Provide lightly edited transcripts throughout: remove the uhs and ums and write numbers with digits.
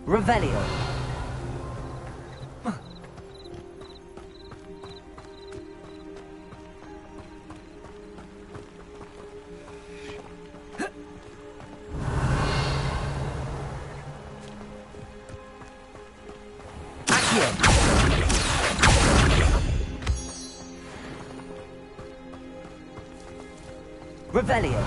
Revelio. Revelio.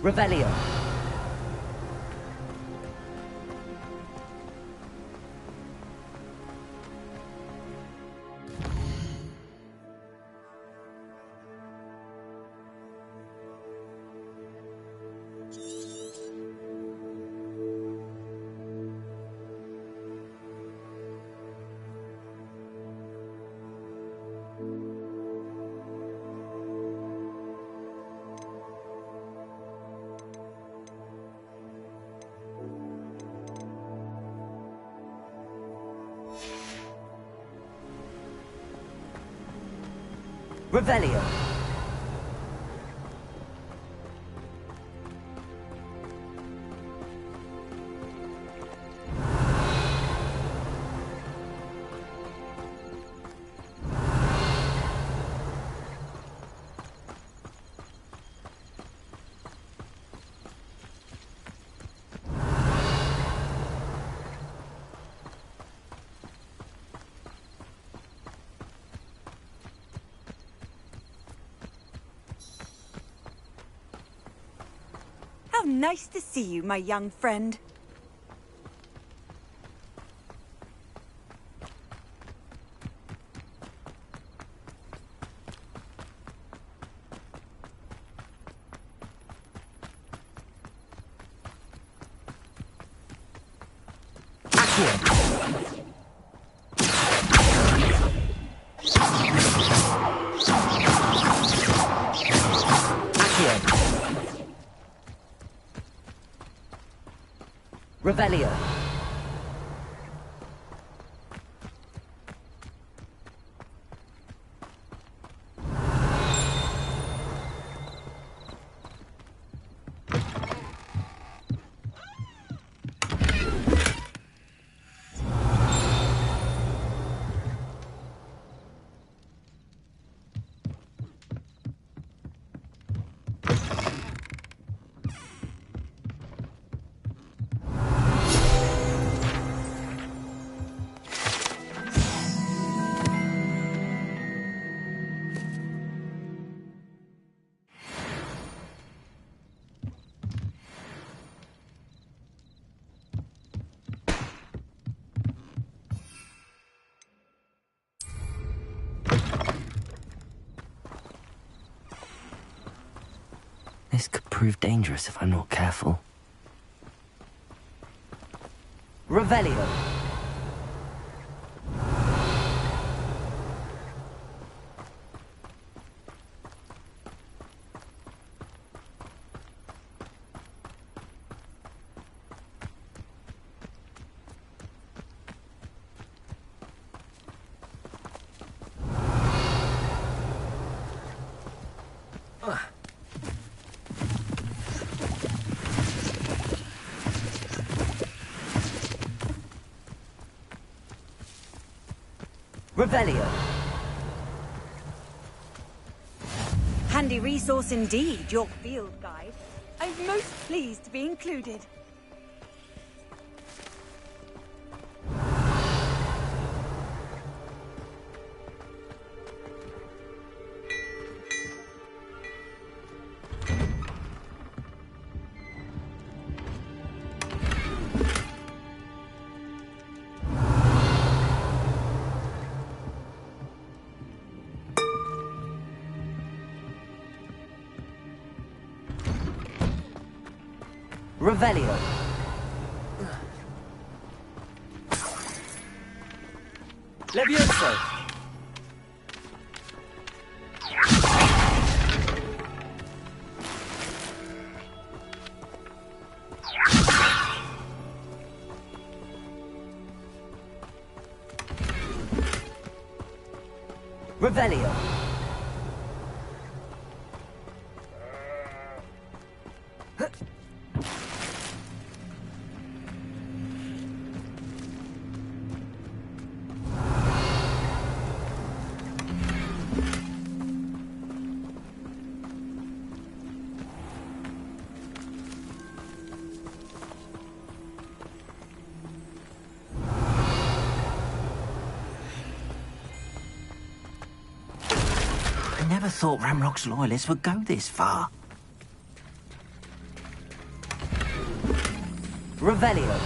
Revelio. Revelio. How nice to see you, my young friend. Revelio. This could prove dangerous if I'm not careful. Revelio. Revelio. Handy resource indeed, your field guide. I'm most pleased to be included. Revelio. Levioso. Revelio. I never thought Ramrock's loyalists would go this far. Revelio.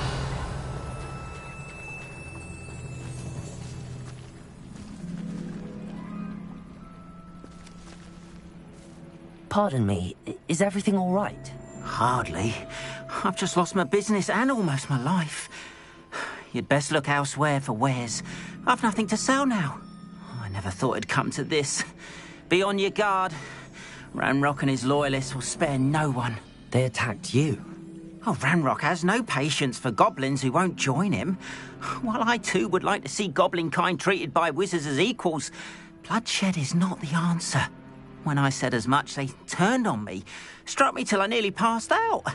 Pardon me, is everything all right? Hardly. I've just lost my business and almost my life. You'd best look elsewhere for wares. I've nothing to sell now. I never thought it'd come to this. Be on your guard. Ramrock and his loyalists will spare no one. They attacked you. Oh, Ramrock has no patience for goblins who won't join him. While I too would like to see goblin kind treated by wizards as equals, bloodshed is not the answer. When I said as much, they turned on me, struck me till I nearly passed out.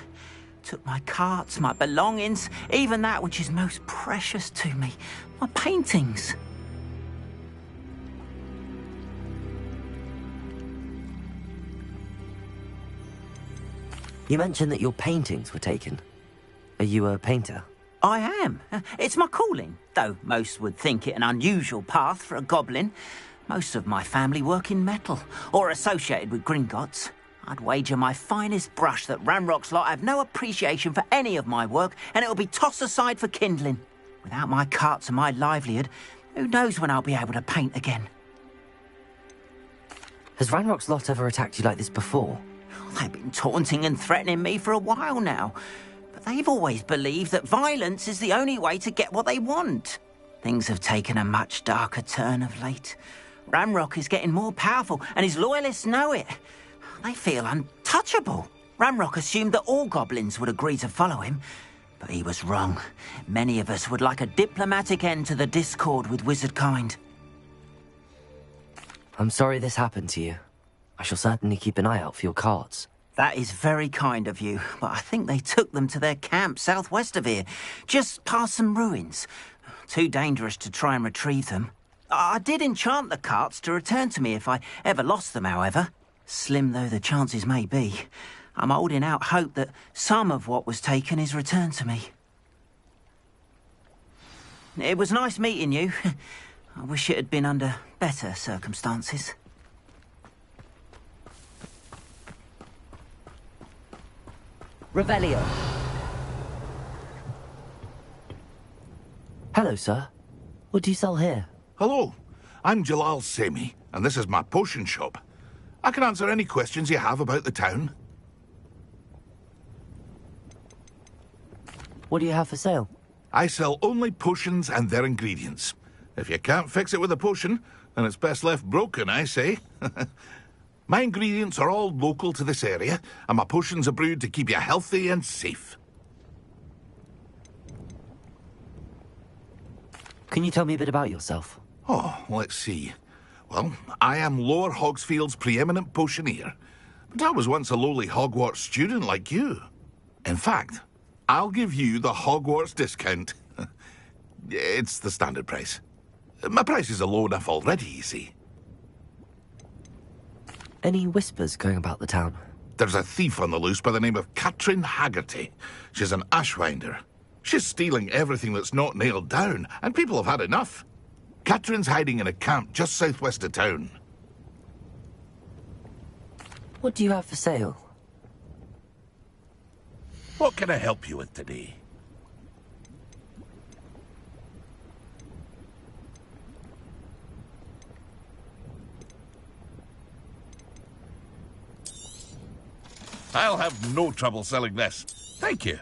Took my carts, my belongings, even that which is most precious to me, my paintings. You mentioned that your paintings were taken. Are you a painter? I am. It's my calling, though most would think it an unusual path for a goblin. Most of my family work in metal, or associated with Gringotts. I'd wager my finest brush that Ramrock's lot have no appreciation for any of my work, and it'll be tossed aside for kindling. Without my carts and my livelihood, who knows when I'll be able to paint again? Has Ranrock's lot ever attacked you like this before? They've been taunting and threatening me for a while now, but they've always believed that violence is the only way to get what they want. Things have taken a much darker turn of late. Ramrock is getting more powerful, and his loyalists know it. They feel untouchable. Ramrock assumed that all goblins would agree to follow him, but he was wrong. Many of us would like a diplomatic end to the discord with wizard kind. I'm sorry this happened to you. I shall certainly keep an eye out for your carts. That is very kind of you, but I think they took them to their camp southwest of here, just past some ruins. Too dangerous to try and retrieve them. I did enchant the carts to return to me if I ever lost them, however. Slim though the chances may be, I'm holding out hope that some of what was taken is returned to me. It was nice meeting you. I wish it had been under better circumstances. Revelio. Hello, sir. What do you sell here? Hello, I'm Jalal Semi, and this is my potion shop. I can answer any questions you have about the town. What do you have for sale? I sell only potions and their ingredients. If you can't fix it with a potion, then it's best left broken, I say. My ingredients are all local to this area, and my potions are brewed to keep you healthy and safe. Can you tell me a bit about yourself? Oh, let's see. Well, I am Lower Hogsfield's preeminent potioneer, but I was once a lowly Hogwarts student like you. In fact, I'll give you the Hogwarts discount. It's the standard price. My prices are low enough already, you see. Any whispers going about the town? There's a thief on the loose by the name of Katrin Haggerty. She's an ashwinder. She's stealing everything that's not nailed down, and people have had enough. Katrin's hiding in a camp just southwest of town. What do you have for sale? What can I help you with today? I'll have no trouble selling this. Thank you.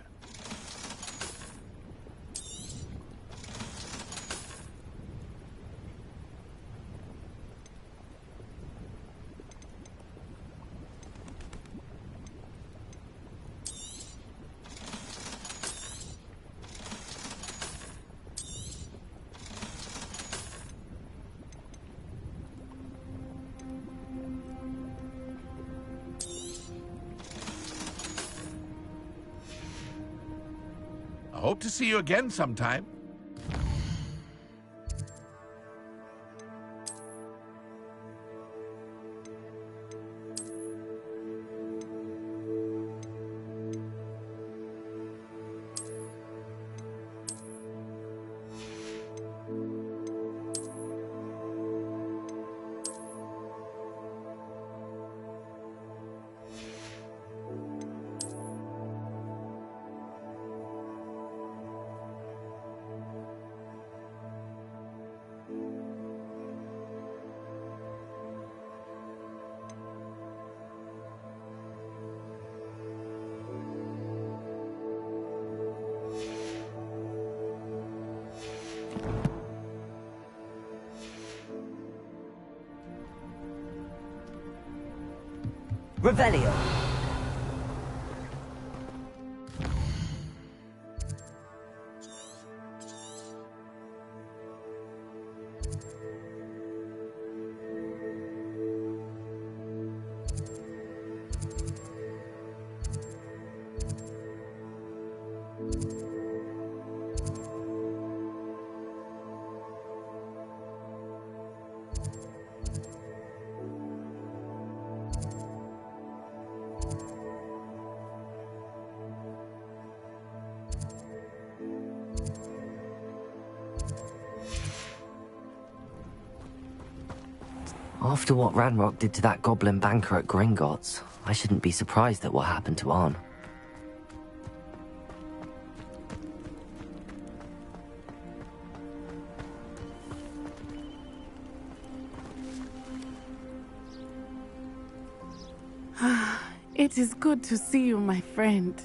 I hope to see you again sometime. Revelio. After what Ranrock did to that goblin banker at Gringotts, I shouldn't be surprised at what happened to Arn. It is good to see you, my friend.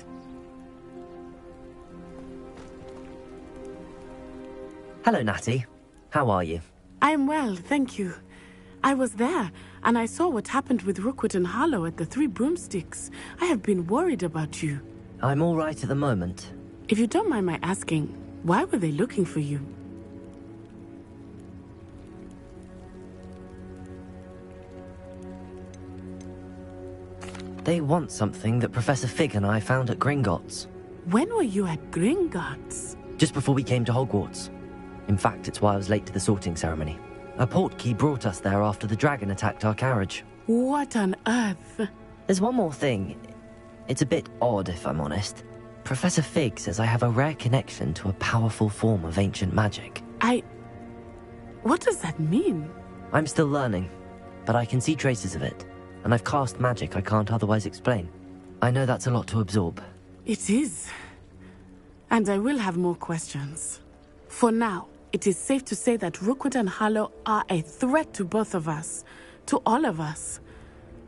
Hello, Natty. How are you? I'm well, thank you. I was there, and I saw what happened with Rookwood and Harlow at the Three Broomsticks. I have been worried about you. I'm all right at the moment. If you don't mind my asking, why were they looking for you? They want something that Professor Fig and I found at Gringotts. When were you at Gringotts? Just before we came to Hogwarts. In fact, it's why I was late to the sorting ceremony. A portkey brought us there after the dragon attacked our carriage. What on earth? There's one more thing. It's a bit odd, if I'm honest. Professor Fig says I have a rare connection to a powerful form of ancient magic. What does that mean? I'm still learning, but I can see traces of it. And I've cast magic I can't otherwise explain. I know that's a lot to absorb. It is. And I will have more questions. For now, it is safe to say that Rookwood and Harlow are a threat to both of us. To all of us.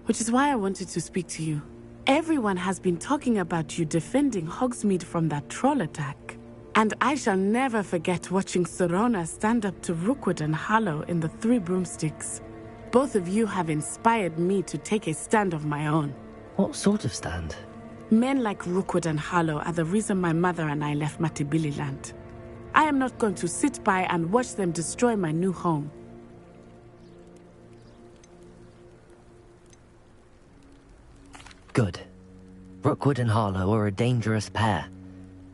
Which is why I wanted to speak to you. Everyone has been talking about you defending Hogsmeade from that troll attack. And I shall never forget watching Serona stand up to Rookwood and Harlow in the Three Broomsticks. Both of you have inspired me to take a stand of my own. What sort of stand? Men like Rookwood and Harlow are the reason my mother and I left Matibililand. I am not going to sit by and watch them destroy my new home. Good. Rookwood and Harlow are a dangerous pair.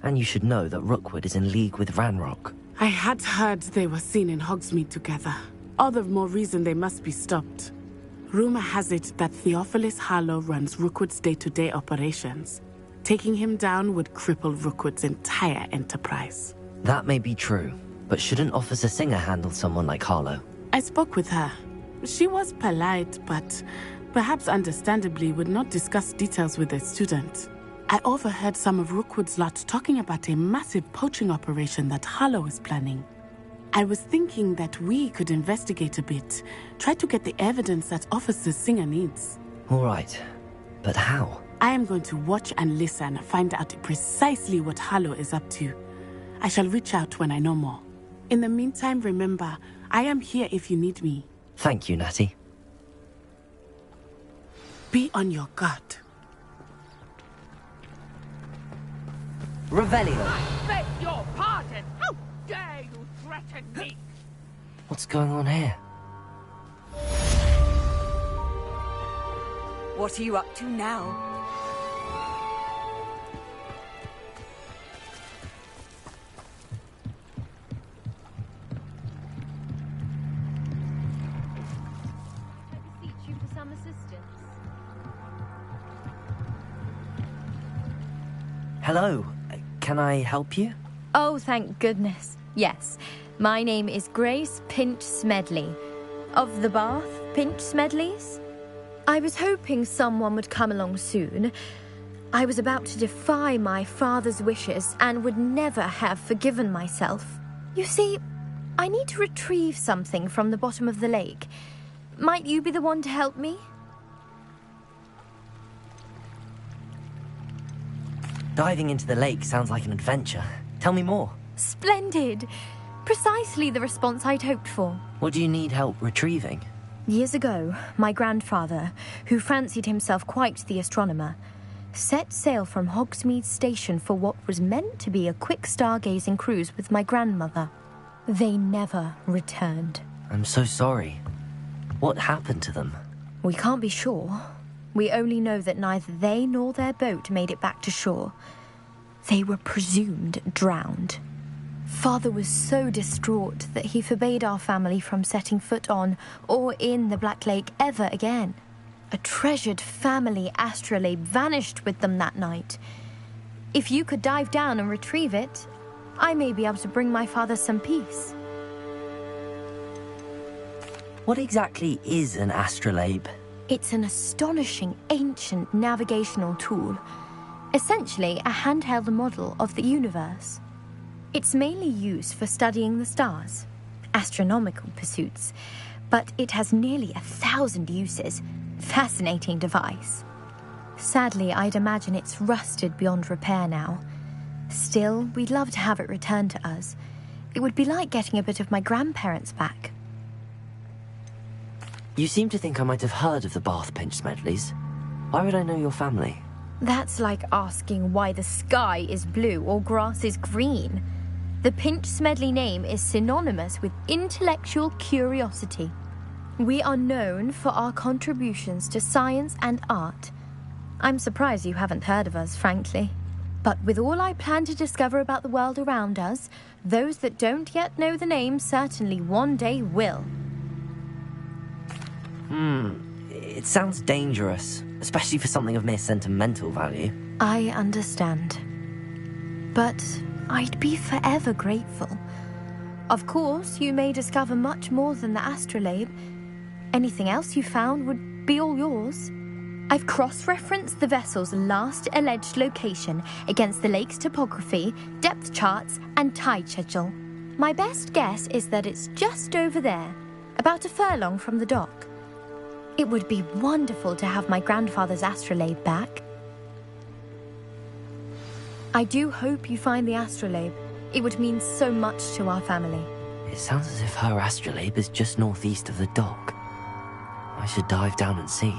And you should know that Rookwood is in league with Ranrock. I had heard they were seen in Hogsmeade together. All the more reason they must be stopped. Rumor has it that Theophilus Harlow runs Rookwood's day-to-day operations. Taking him down would cripple Rookwood's entire enterprise. That may be true, but shouldn't Officer Singer handle someone like Harlow? I spoke with her. She was polite, but perhaps understandably would not discuss details with a student. I overheard some of Rookwood's lot talking about a massive poaching operation that Harlow is planning. I was thinking that we could investigate a bit, try to get the evidence that Officer Singer needs. All right, but how? I am going to watch and listen, find out precisely what Harlow is up to. I shall reach out when I know more. In the meantime, remember, I am here if you need me. Thank you, Natty. Be on your guard. Revelio. I beg your pardon! How dare you threaten me? What's going on here? What are you up to now? I beseech you for some assistance. Hello. Can I help you? Oh, thank goodness. Yes. My name is Grace Pinch Smedley. Of the Bath Pinch Smedleys? I was hoping someone would come along soon. I was about to defy my father's wishes and would never have forgiven myself. You see, I need to retrieve something from the bottom of the lake. Might you be the one to help me? Diving into the lake sounds like an adventure. Tell me more. Splendid! Precisely the response I'd hoped for. What do you need help retrieving? Years ago, my grandfather, who fancied himself quite the astronomer, set sail from Hogsmeade Station for what was meant to be a quick stargazing cruise with my grandmother. They never returned. I'm so sorry. What happened to them? We can't be sure. We only know that neither they nor their boat made it back to shore. They were presumed drowned. Father was so distraught that he forbade our family from setting foot on or in the Black Lake ever again. A treasured family astrolabe vanished with them that night. If you could dive down and retrieve it, I may be able to bring my father some peace. What exactly is an astrolabe? It's an astonishing ancient navigational tool, essentially a handheld model of the universe. It's mainly used for studying the stars, astronomical pursuits, but it has nearly 1,000 uses. Fascinating device. Sadly, I'd imagine it's rusted beyond repair now. Still, we'd love to have it returned to us. It would be like getting a bit of my grandparents back. You seem to think I might have heard of the Bath Pinch Smedleys. Why would I know your family? That's like asking why the sky is blue or grass is green. The Pinch Smedley name is synonymous with intellectual curiosity. We are known for our contributions to science and art. I'm surprised you haven't heard of us, frankly. But with all I plan to discover about the world around us, those that don't yet know the name certainly one day will. It sounds dangerous, especially for something of mere sentimental value. I understand. But I'd be forever grateful. Of course, you may discover much more than the astrolabe. Anything else you found would be all yours. I've cross-referenced the vessel's last alleged location against the lake's topography, depth charts, and tide schedule. My best guess is that it's just over there, about a furlong from the dock. It would be wonderful to have my grandfather's astrolabe back. I do hope you find the astrolabe. It would mean so much to our family. It sounds as if her astrolabe is just northeast of the dock. I should dive down and see.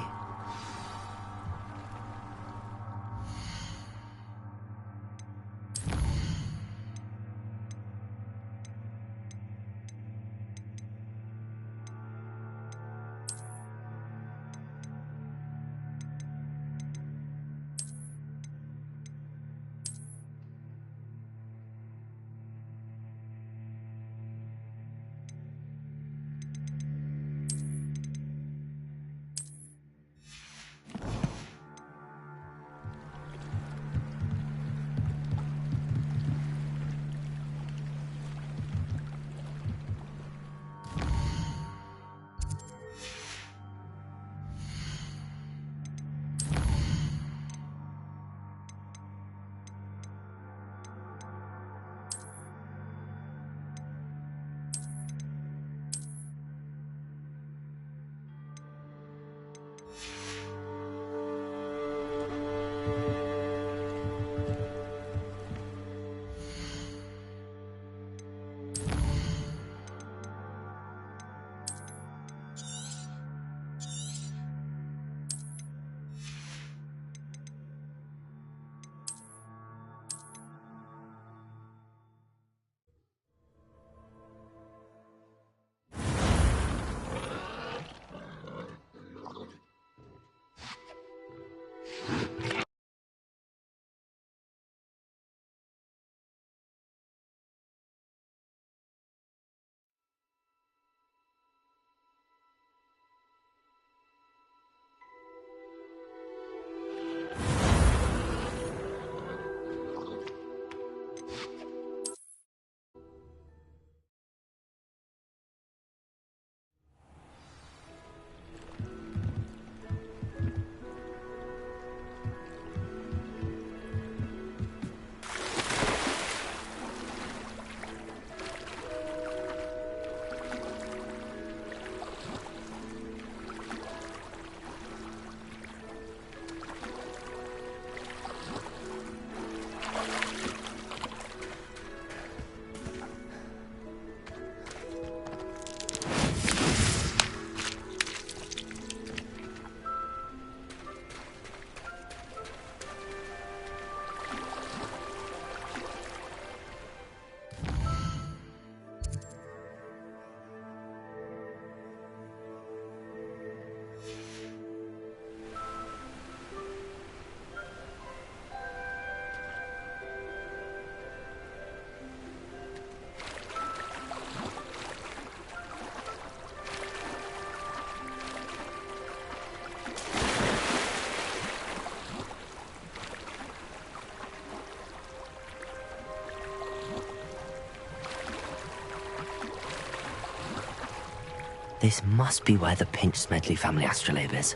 This must be where the Pinch Smedley family astrolabe is.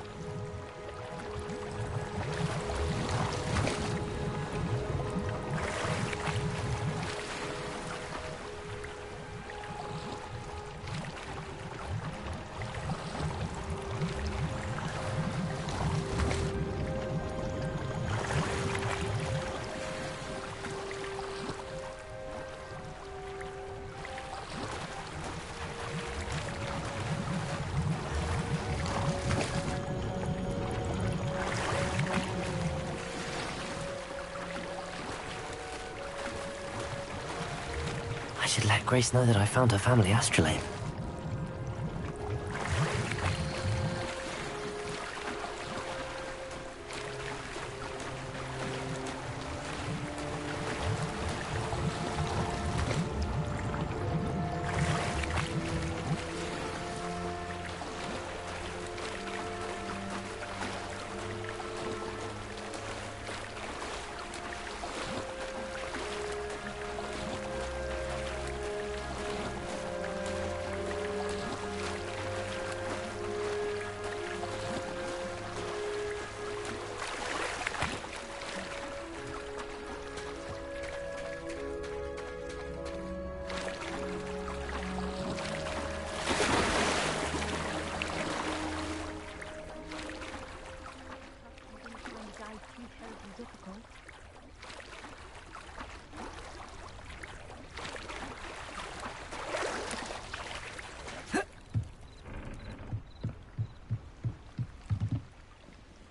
I should let Grace know that I found her family astrolabe.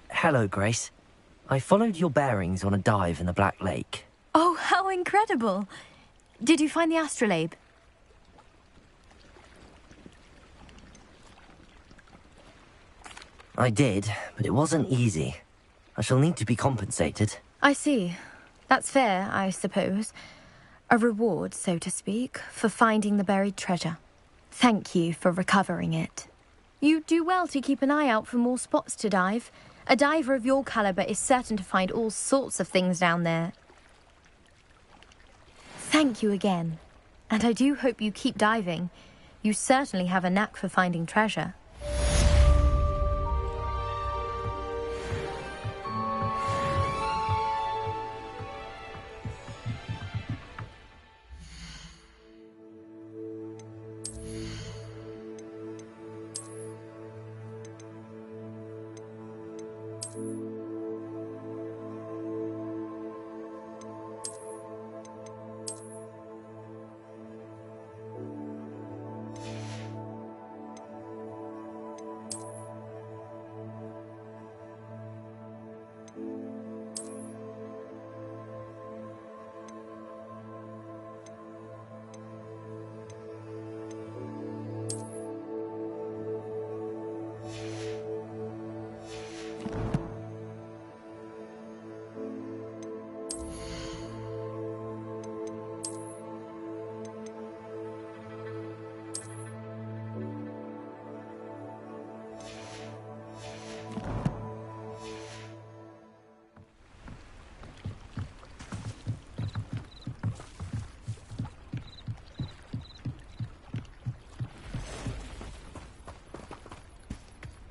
Hello, Grace. I followed your bearings on a dive in the Black Lake. Oh, how incredible! Did you find the astrolabe? I did, but it wasn't easy. I shall need to be compensated. I see. That's fair, I suppose. A reward, so to speak, for finding the buried treasure. Thank you for recovering it. You do well to keep an eye out for more spots to dive. A diver of your caliber is certain to find all sorts of things down there. Thank you again. And I do hope you keep diving. You certainly have a knack for finding treasure.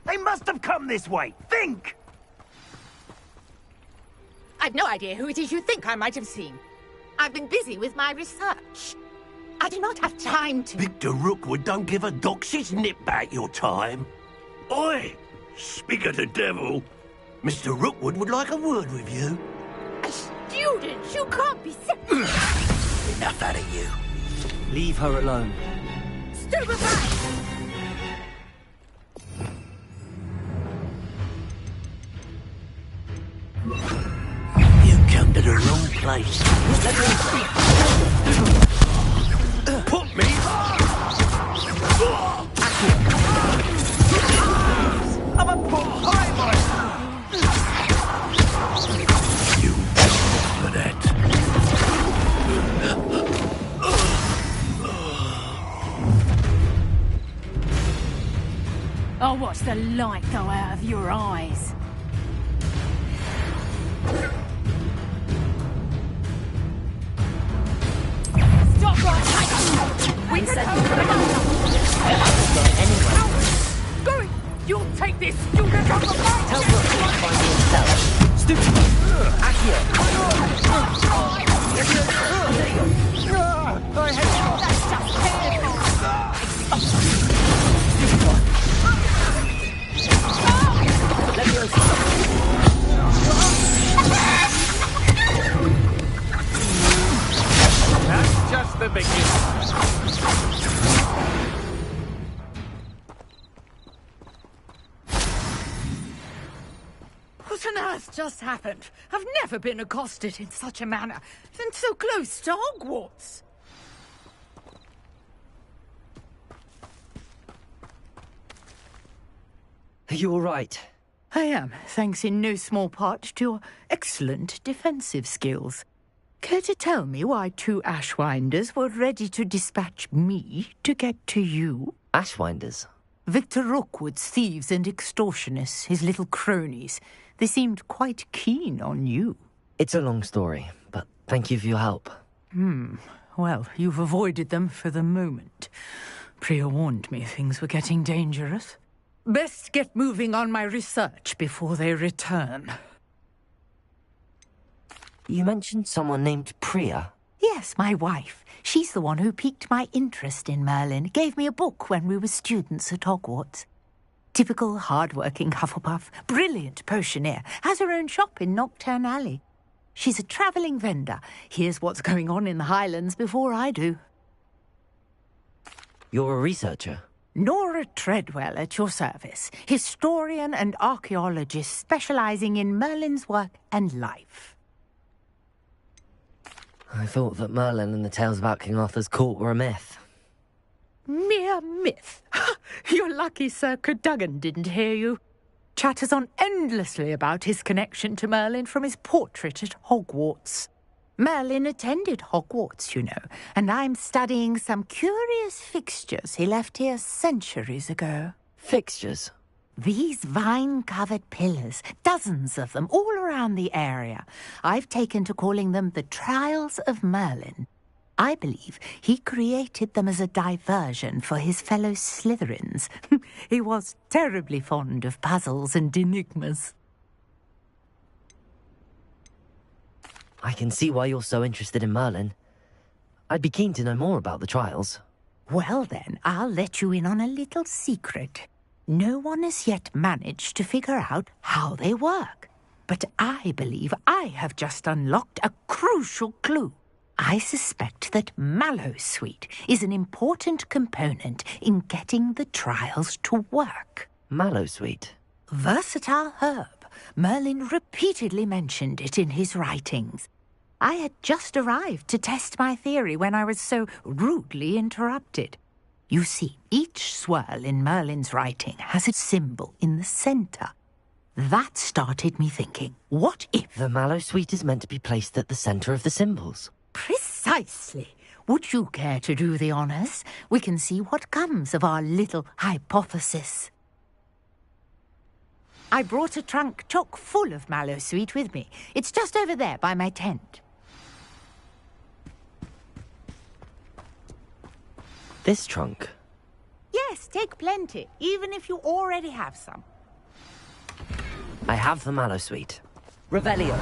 They must have come this way. Think! I've no idea who it is you think I might have seen. I've been busy with my research. I do not have time to... Victor Rookwood don't give a doxy's nip back your time. Oi! Speak of the devil. Mr. Rookwood would like a word with you. A student? You can't be serious. Enough out of you. Leave her alone. Stupefied! You come to the wrong place. Put me! I'm a poor pie, you for that. I'll watch the light go out of your eyes. Stop right! We can help. this student of the light! Tell Rookwood to find me himself. Stupid! Accio! I hate that's just painful! That's just the beginning. What on earth just happened? I've never been accosted in such a manner, and so close to Hogwarts. Are you all right? I am, thanks in no small part to your excellent defensive skills. Care to tell me why 2 Ashwinders were ready to dispatch me to get to you? Ashwinders? Victor Rookwood's thieves and extortionists, his little cronies. They seemed quite keen on you. It's a long story, but thank you for your help. Well, you've avoided them for the moment. Priya warned me things were getting dangerous. Best get moving on my research before they return. You mentioned someone named Priya. Yes, my wife. She's the one who piqued my interest in Merlin. Gave me a book when we were students at Hogwarts. Typical hard-working Hufflepuff, brilliant potioneer, has her own shop in Knockturn Alley. She's a travelling vendor. Hears what's going on in the Highlands before I do. You're a researcher? Nora Treadwell at your service, historian and archaeologist specialising in Merlin's work and life. I thought that Merlin and the tales about King Arthur's court were a myth. Mere myth. You're lucky Sir Cadogan didn't hear you. Chatters on endlessly about his connection to Merlin from his portrait at Hogwarts. Merlin attended Hogwarts, you know, and I'm studying some curious fixtures he left here centuries ago. Fixtures? These vine-covered pillars, dozens of them, all around the area. I've taken to calling them the Trials of Merlin. I believe he created them as a diversion for his fellow Slytherins. He was terribly fond of puzzles and enigmas. I can see why you're so interested in Merlin. I'd be keen to know more about the trials. Well then, I'll let you in on a little secret. No one has yet managed to figure out how they work. But I believe I have just unlocked a crucial clue. I suspect that Mallowsweet is an important component in getting the trials to work. Mallowsweet? Versatile herb. Merlin repeatedly mentioned it in his writings. I had just arrived to test my theory when I was so rudely interrupted. You see, each swirl in Merlin's writing has a symbol in the centre. That started me thinking, what if... The Mallowsweet is meant to be placed at the centre of the symbols. Precisely. Would you care to do the honours? We can see what comes of our little hypothesis. I brought a trunk chock full of Mallowsweet with me. It's just over there by my tent. This trunk? Yes, take plenty, even if you already have some. I have the Mallowsweet. Revelio.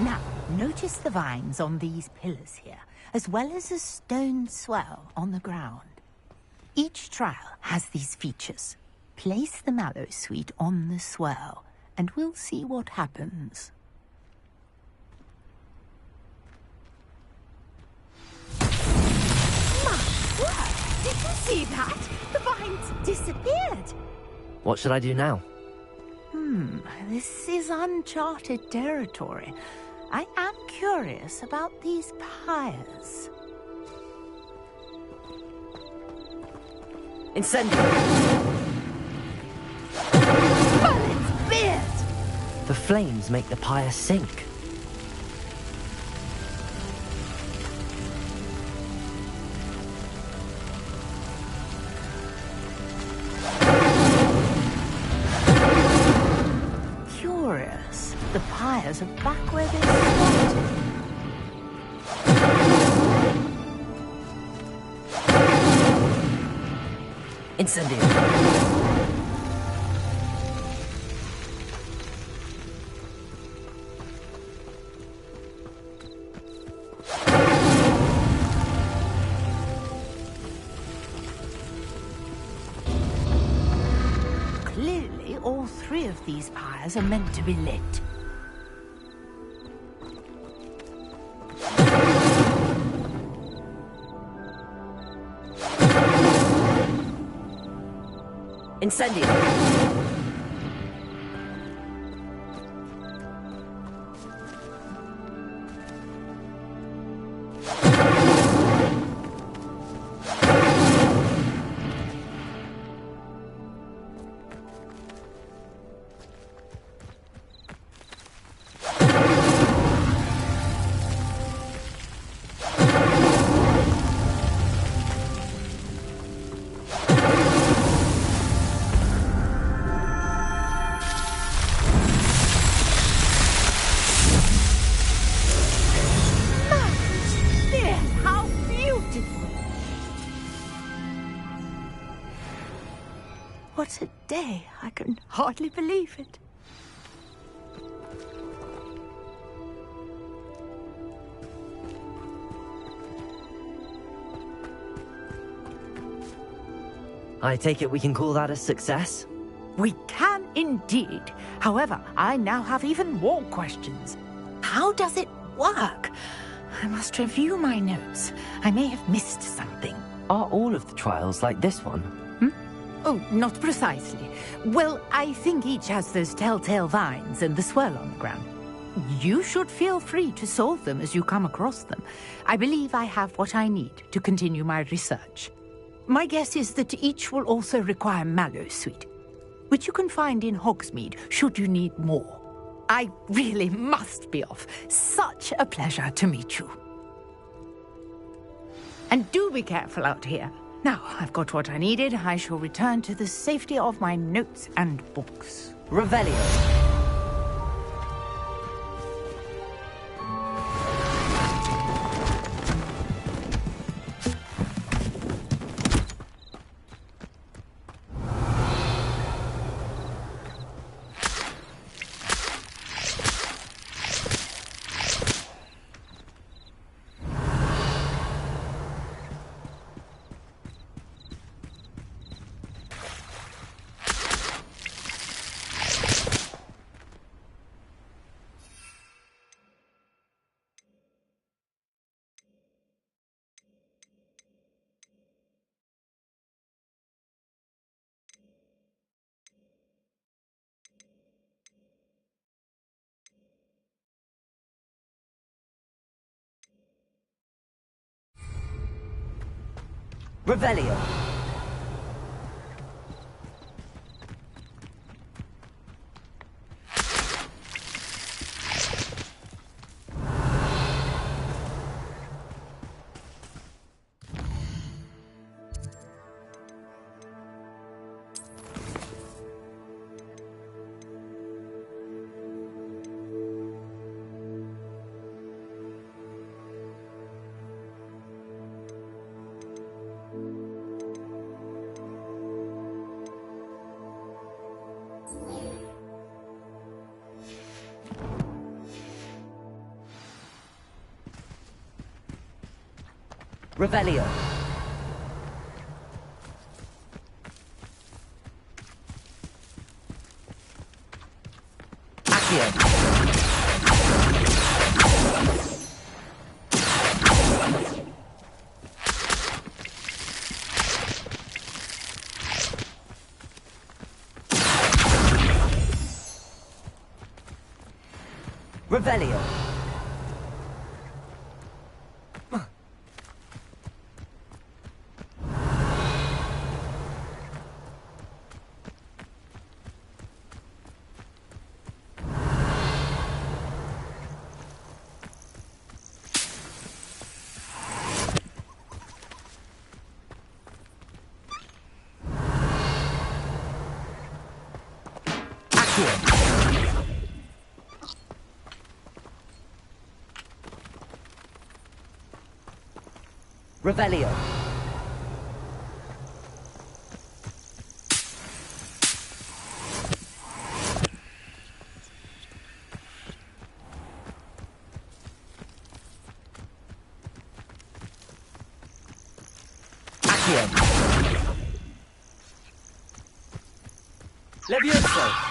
Now, notice the vines on these pillars here, as well as a stone swell on the ground. Each trial has these features. Place the Mallowsweet on the swell, and we'll see what happens. My word! Did you see that? The vines disappeared. What should I do now? This is uncharted territory. I am curious about these pyres. Incendio. Merlin's beard! The flames make the pyre sink. Curious. The pyres are back where they started. Incendio. of these pyres are meant to be lit. Incendio! What a day. I can hardly believe it. I take it we can call that a success? We can indeed. However, I now have even more questions. How does it work? I must review my notes. I may have missed something. Are all of the trials like this one? Oh, not precisely. Well, I think each has those telltale vines and the swirl on the ground. You should feel free to solve them as you come across them. I believe I have what I need to continue my research. My guess is that each will also require mallowsweet, which you can find in Hogsmeade should you need more. I really must be off. Such a pleasure to meet you. And do be careful out here. Now, I've got what I needed. I shall return to the safety of my notes and books. Revelio. Revelio. Revelio. Accio. Revelio. Revelio. Accio. Levioso.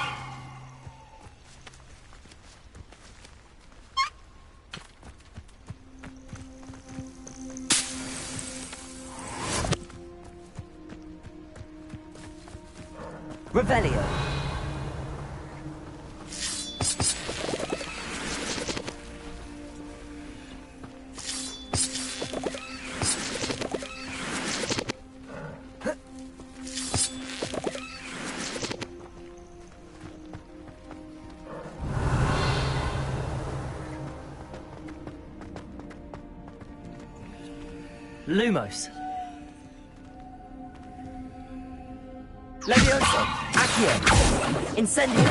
Revelio. Lumos. Levioso. Accio. Incendio.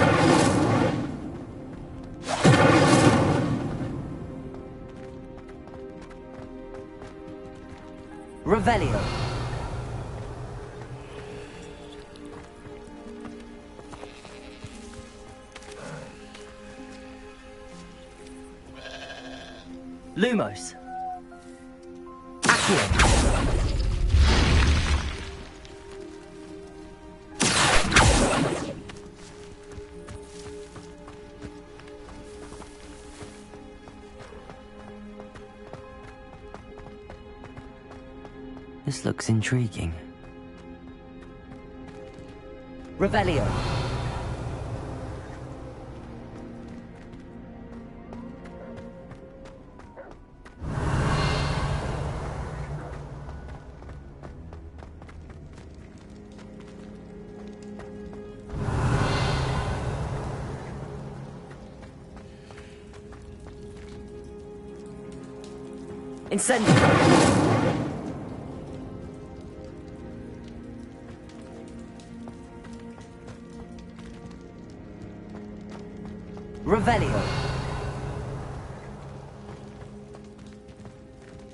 Revelio. Lumos. Accio. This looks intriguing. Revelio. Incendio. Revelio.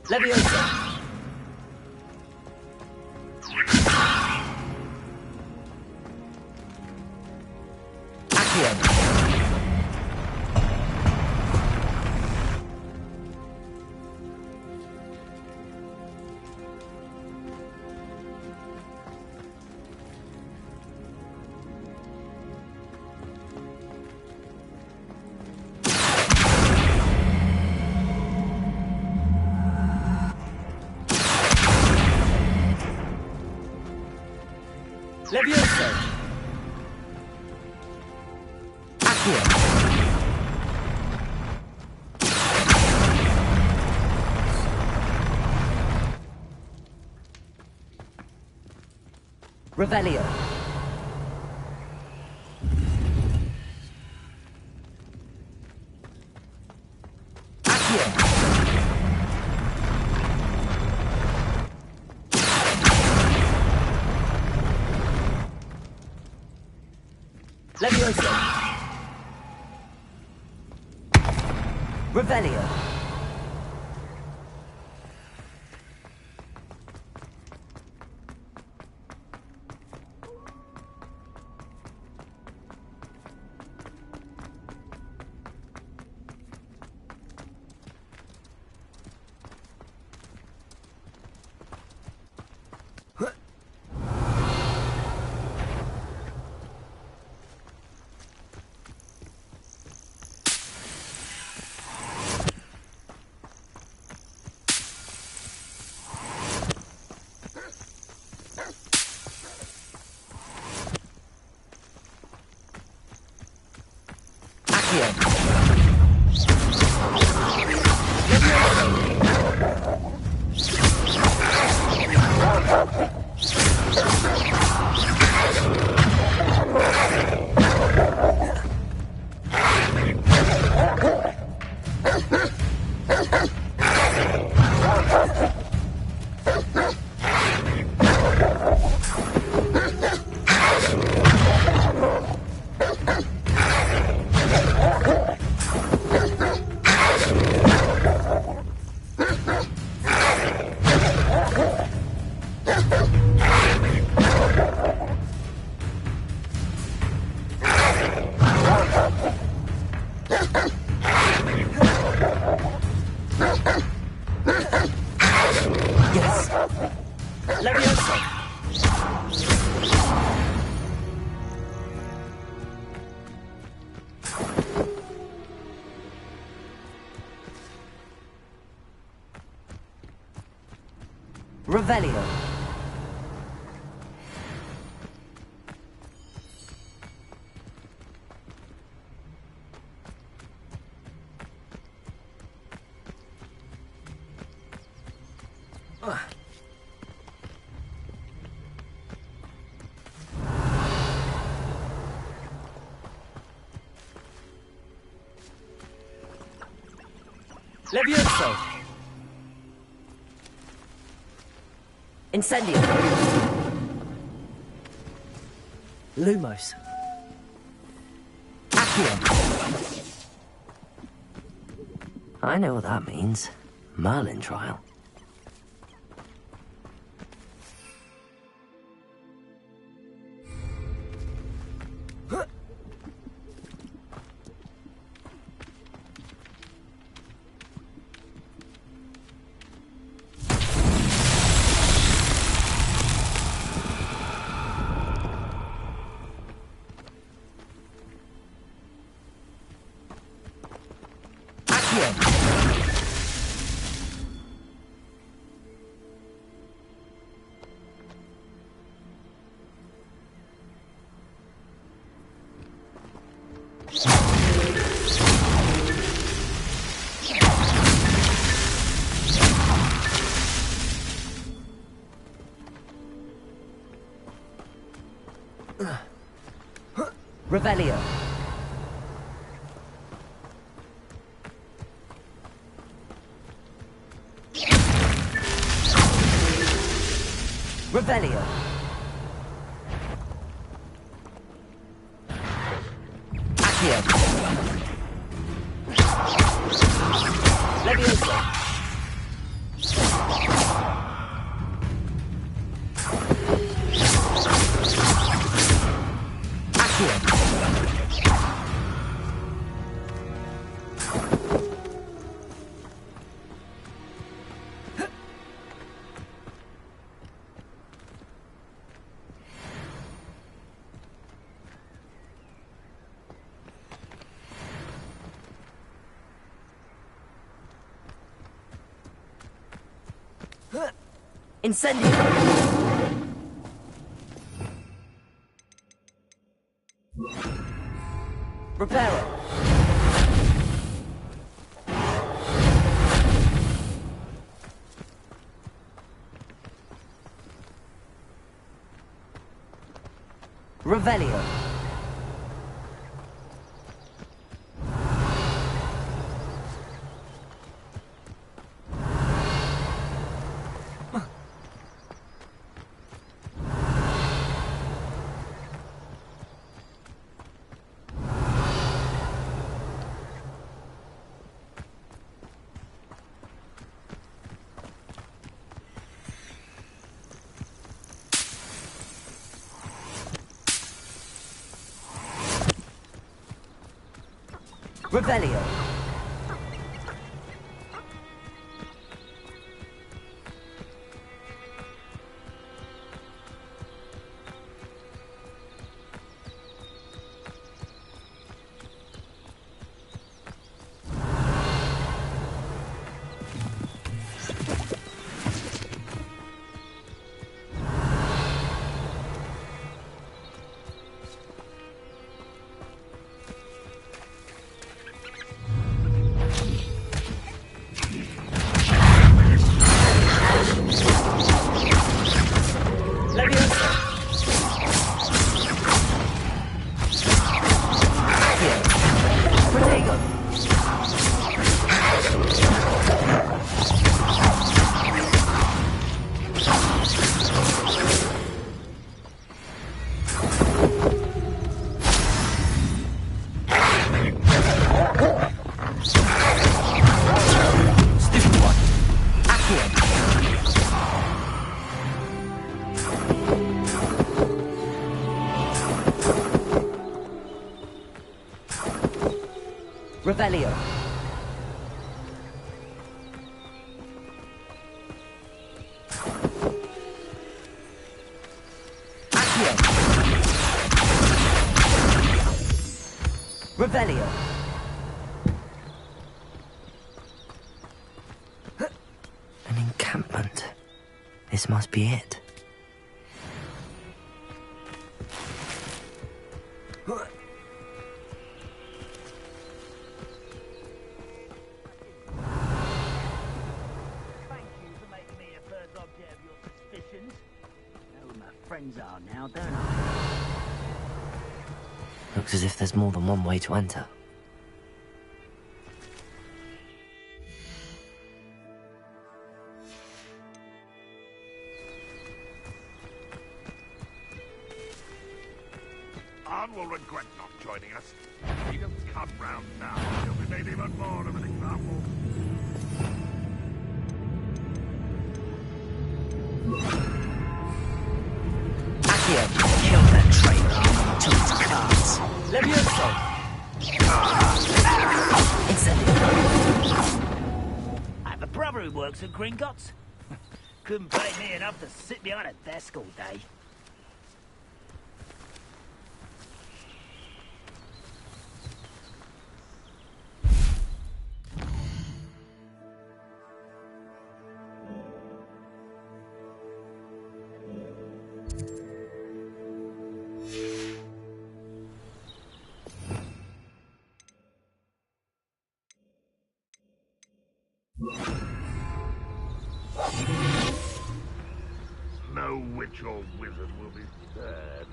Levioso. Accio. Levioso. Accio. Revelio. Accio. Levioso. Revelio. Revelio. Levioso! Incendio! Lumos! Accio! I know what that means. Merlin trial. Revelio. Revelio. Accio. Levioso. Incendio! Reparo! Revelio! Revelio. Revelio. Accio. Revelio. An encampment. This must be it. friends are now, don't I? Looks as if there's more than one way to enter. Anne will regret not joining us. He doesn't come round now. He'll be made even more of an example. Accio, kill that traitor. Till its cards. Levioso. Incendio. I have a brother who works at Gringotts. Couldn't pay me enough to sit behind a desk all day. No witch or wizard will be spared.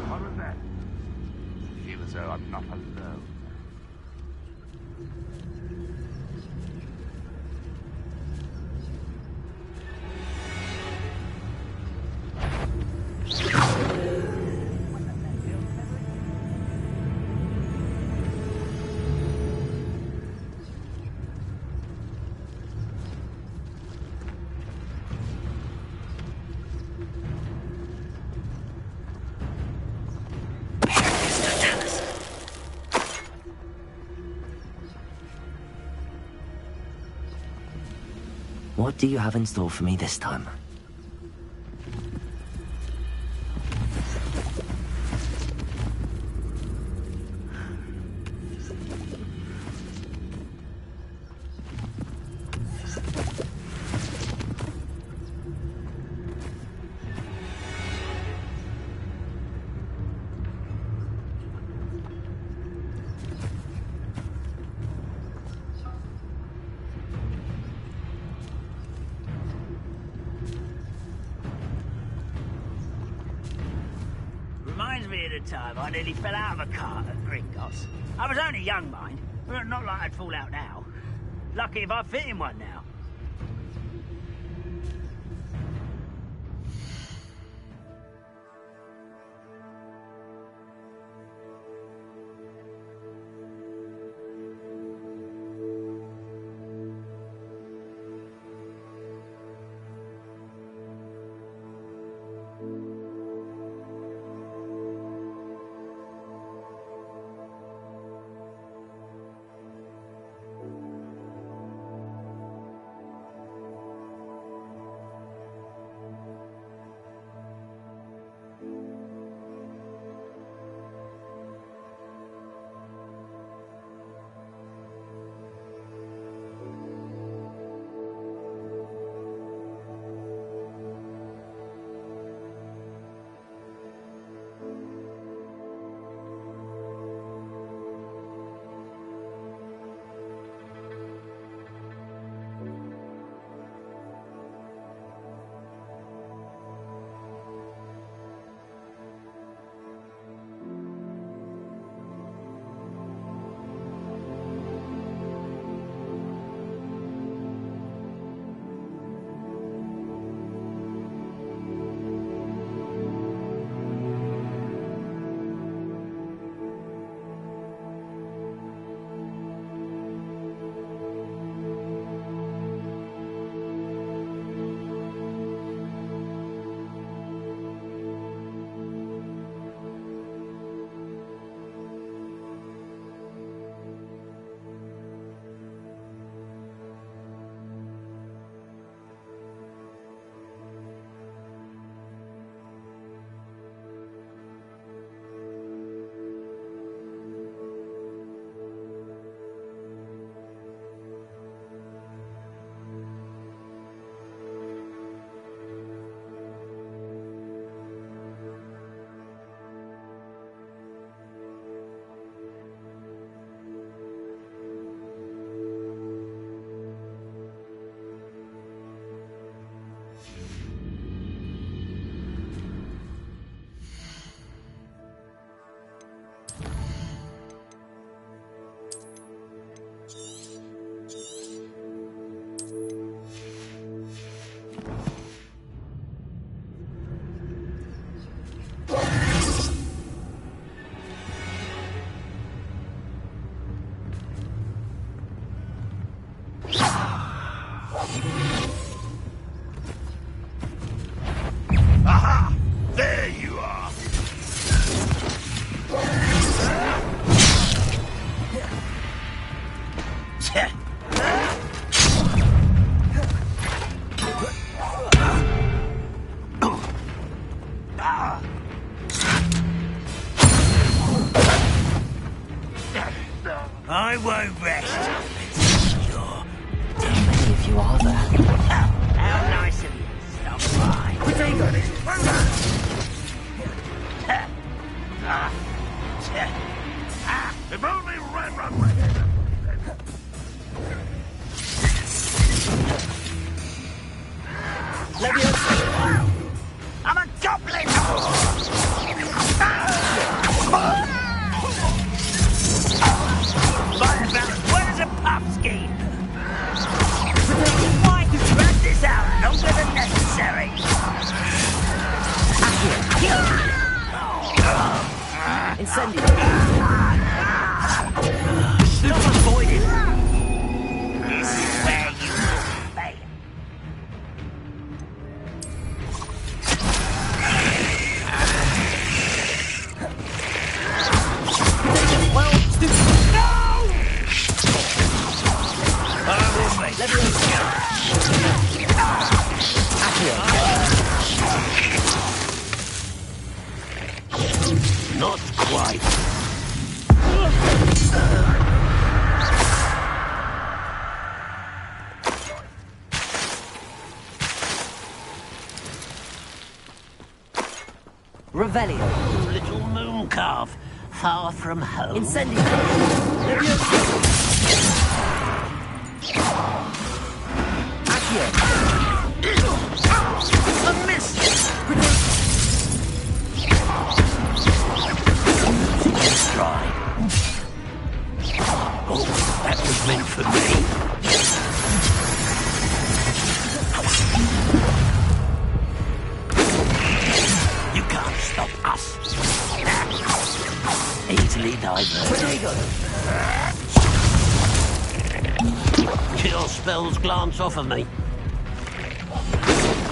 What was that? I feel as though I'm not alone. What do you have in store for me this time? Reminds me of the time I nearly fell out of a cart at Gringotts. I was only young, mind, but not like I'd fall out now. Lucky if I fit in one now. Aha! There you are! I won't rest. How many of you are there? How nice of you to stop by. If only Red. I'm a goblin! Where's a pumpkin? Why you drag this out longer than necessary? Incendio! Stop avoiding! This is where you fail. Not quite. Revelio! Little moon calf, far from home. Incendio! Accio! A miss! Try. Oh, that was meant for me. You can't stop us. Easily diverted. Cure spells glance off of me.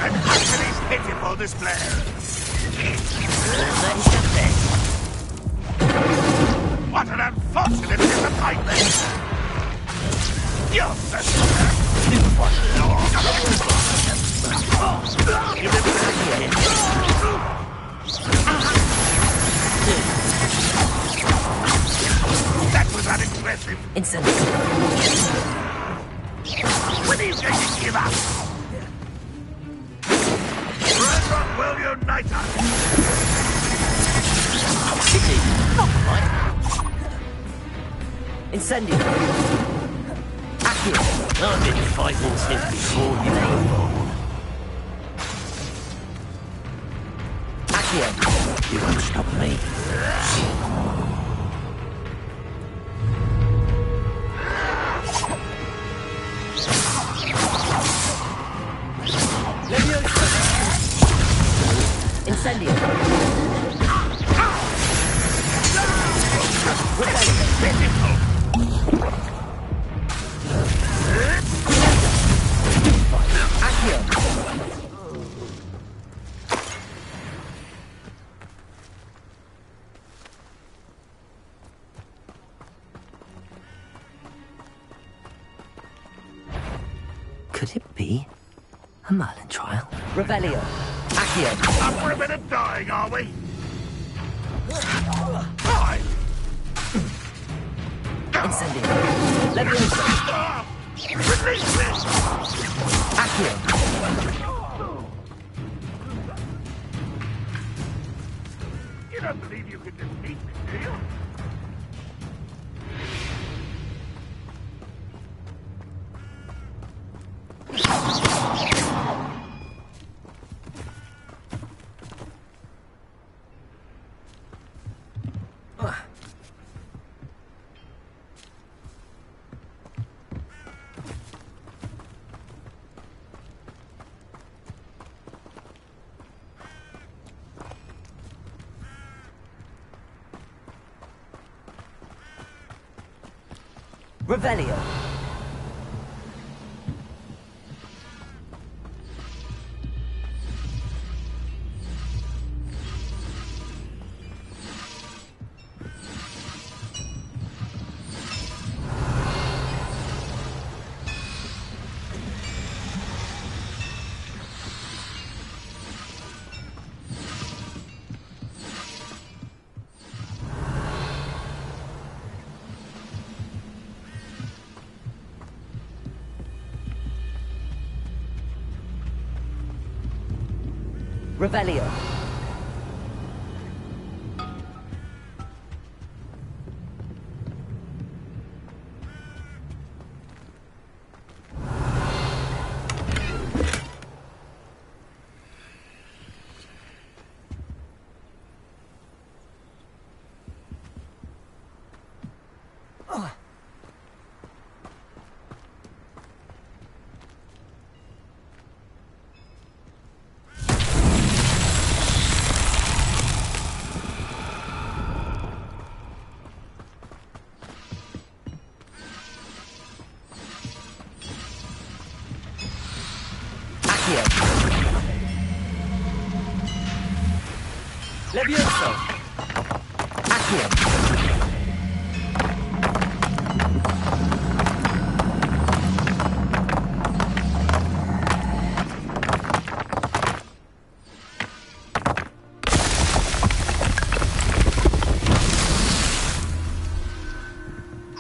And Huxley's pitiful display. What an unfortunate disappointment! You're That was unimpressive. Incendio! When are you going to give up? Red will unite us. Incendio! Accio! I've been fighting since before you were born. Accio! You won't stop me. Incendio! Could it be a Merlin trial? Revelio! Accio! Up for a bit of dying, are we? Fine. Incendio! Leviosa! Release me! Accio! You don't believe you can defeat me, do you? Revelio! Revelio. Levioso! Accio.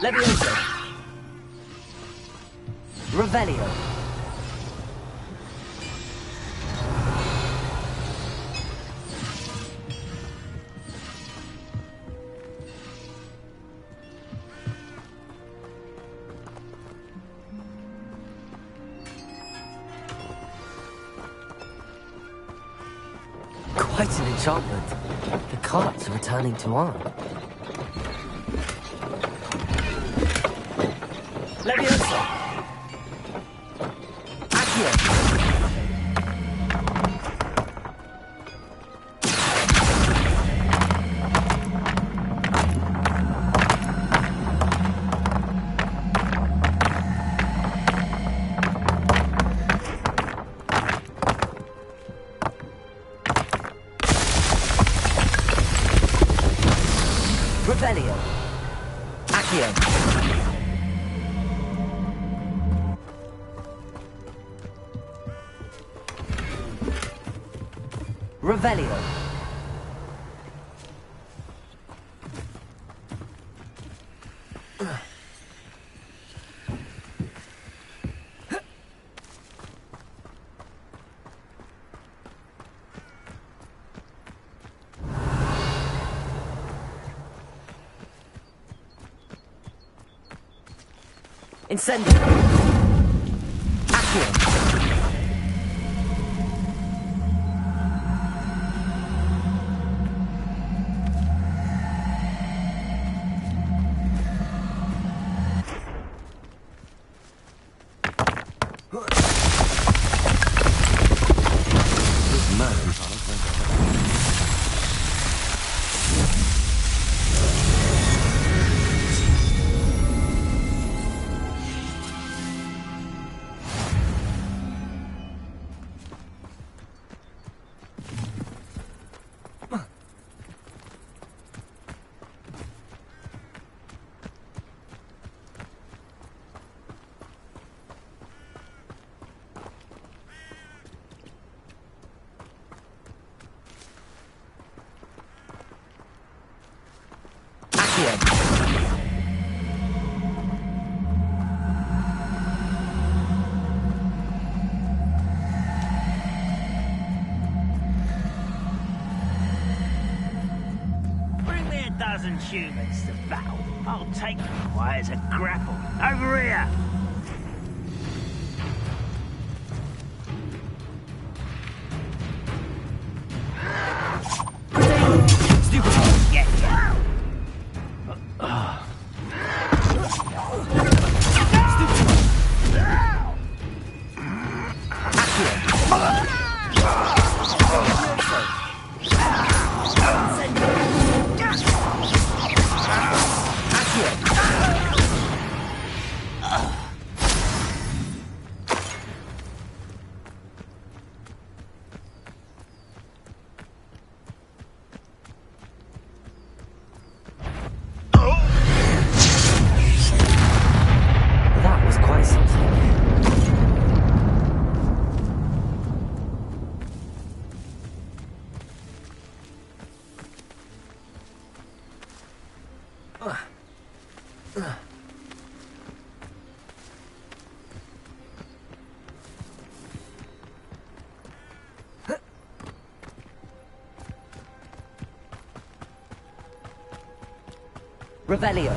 Levioso! Revelio. Quite an enchantment. The carts are returning to arm. Levioso! Accio. Revelio. Accio. Revelio. Incendio. Accio. Bring me a dozen humans to battle. I'll take them away as a grapple. Over here! Stupid! Yeah, yeah. That was quite something. Revelio.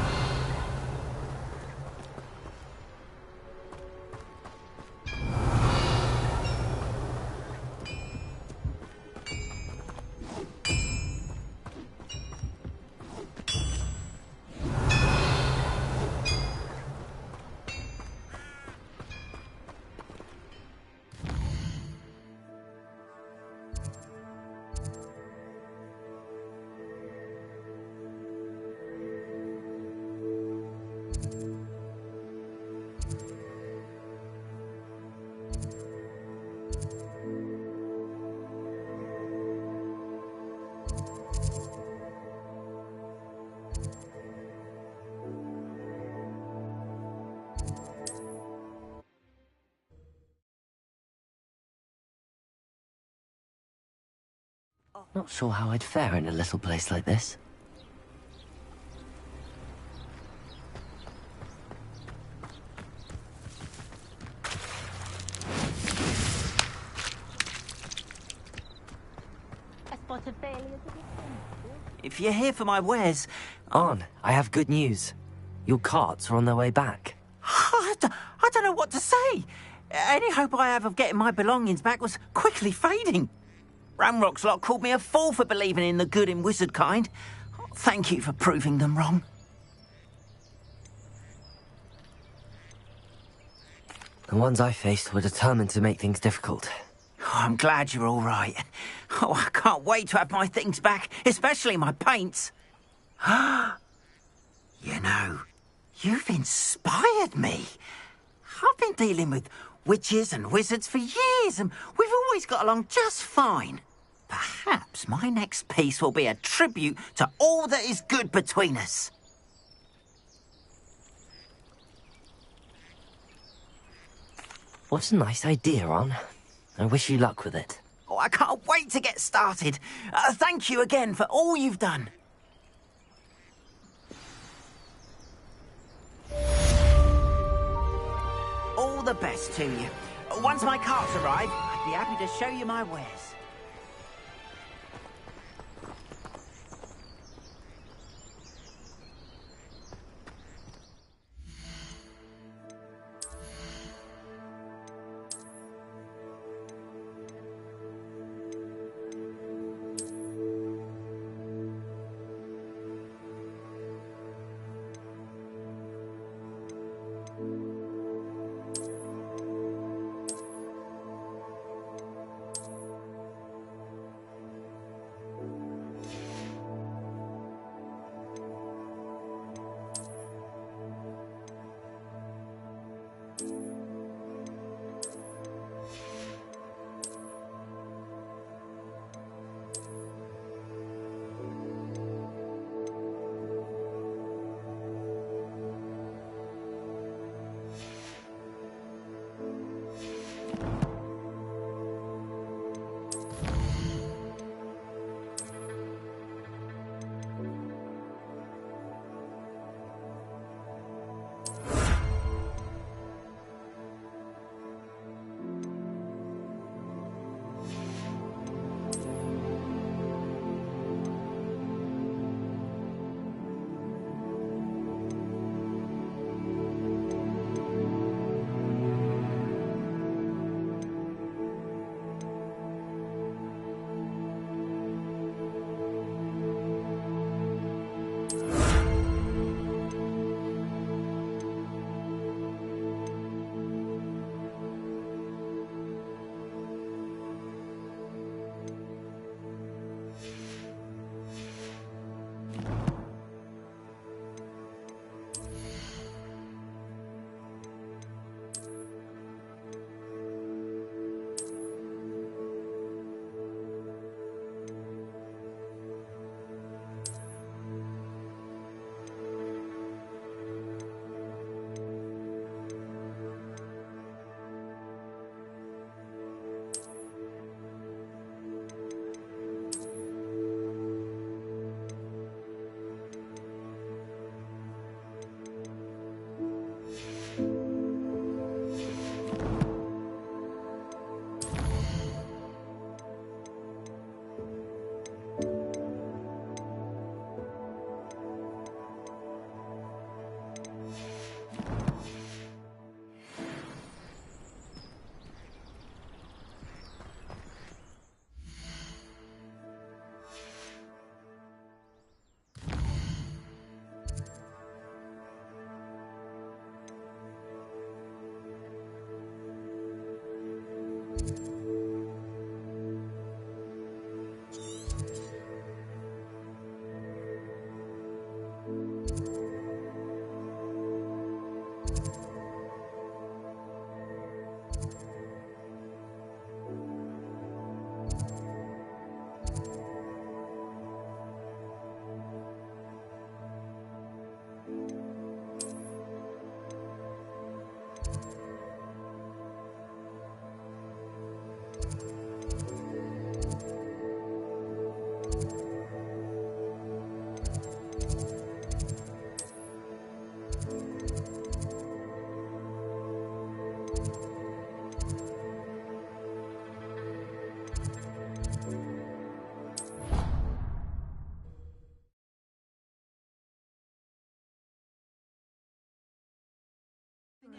Not sure how I'd fare in a little place like this. If you're here for my wares... Arn, I have good news. Your carts are on their way back. I don't know what to say. Any hope I have of getting my belongings back was quickly fading. Ramrock's lot called me a fool for believing in the good in wizard kind. Thank you for proving them wrong. The ones I faced were determined to make things difficult. Oh, I'm glad you're all right. Oh, I can't wait to have my things back, especially my paints. You know, you've inspired me. I've been dealing with witches and wizards for years, and we've always got along just fine. Perhaps my next piece will be a tribute to all that is good between us. What a nice idea, Arn. I wish you luck with it. Oh, I can't wait to get started. Thank you again for all you've done. All the best to you. Once my carts arrive, I'd be happy to show you my wares.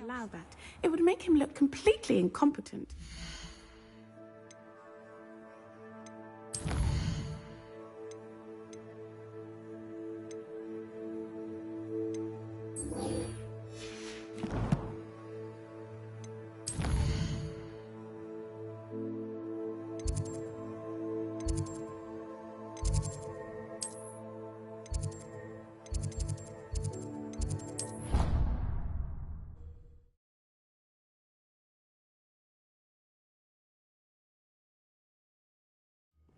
Allow that. It would make him look completely incompetent.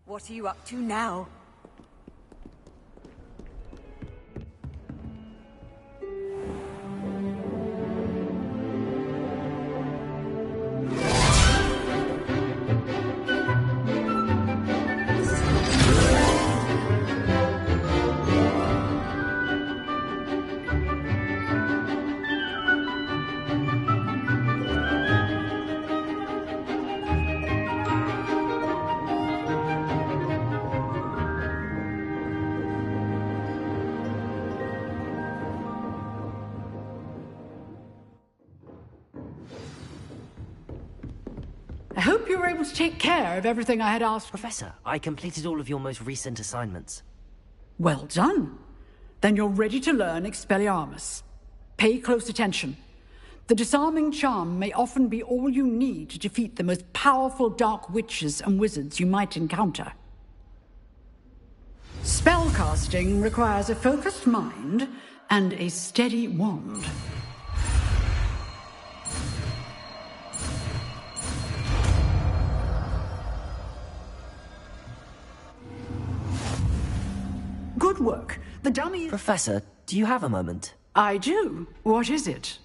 What are you up to now? I hope you were able to take care of everything I had asked. Professor, I completed all of your most recent assignments. Well done. Then you're ready to learn Expelliarmus. Pay close attention. The disarming charm may often be all you need to defeat the most powerful dark witches and wizards you might encounter. Spellcasting requires a focused mind and a steady wand. Good work. The dummy... Professor, do you have a moment? I do. What is it?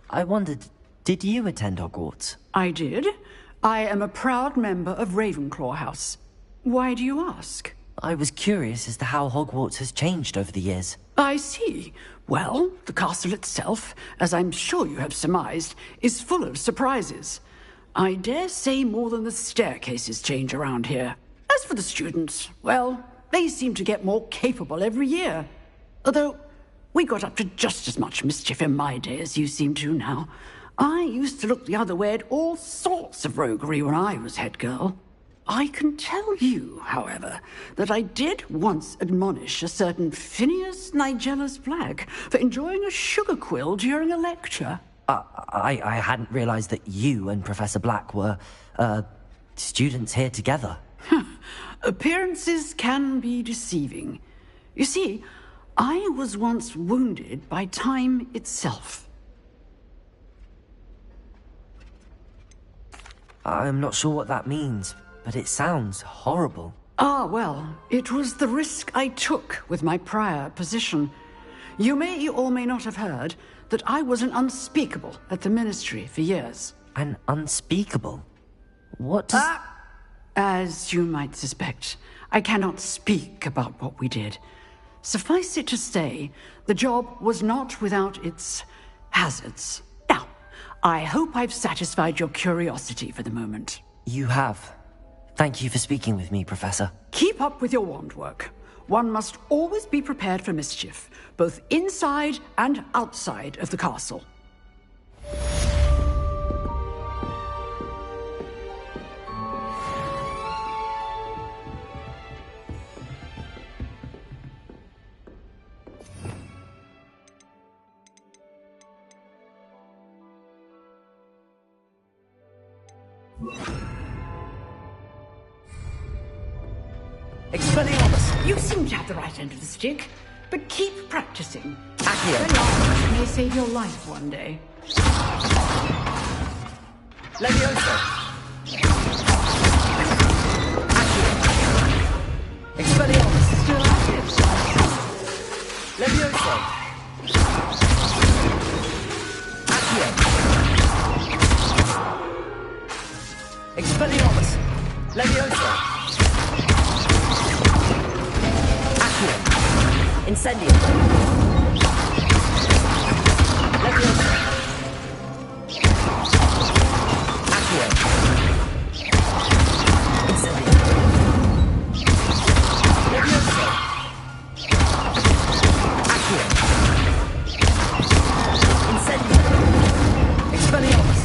I wondered, did you attend Hogwarts? I did. I am a proud member of Ravenclaw House. Why do you ask? I was curious as to how Hogwarts has changed over the years. I see. Well, the castle itself, as I'm sure you have surmised, is full of surprises. I dare say more than the staircases change around here. As for the students, well, they seem to get more capable every year. Although, we got up to just as much mischief in my day as you seem to now. I used to look the other way at all sorts of roguery when I was head girl. I can tell you, however, that I did once admonish a certain Phineas Nigellus Black for enjoying a sugar quill during a lecture. I hadn't realized that you and Professor Black were, students here together. Appearances can be deceiving. You see, I was once wounded by time itself. I'm not sure what that means, but it sounds horrible. Ah, well, it was the risk I took with my prior position. You may or may not have heard that I was an unspeakable at the Ministry for years. An unspeakable? What does... As you might suspect, I cannot speak about what we did. Suffice it to say, the job was not without its hazards. Now, I hope I've satisfied your curiosity for the moment. You have. Thank you for speaking with me, Professor. Keep up with your wand work. One must always be prepared for mischief, both inside and outside of the castle. Expelliarmus! You seem to have the right end of the stick, but keep practicing. Accio! Expelliarmus may save your life one day. Levioso! Accio! Expelliarmus! Still active. Levioso! Accio! Expelliarmus! Levioso! Accio! Incendio! Levioso! Accio! Incendio! Levioso! Accio! Incendio! Expelliarmus!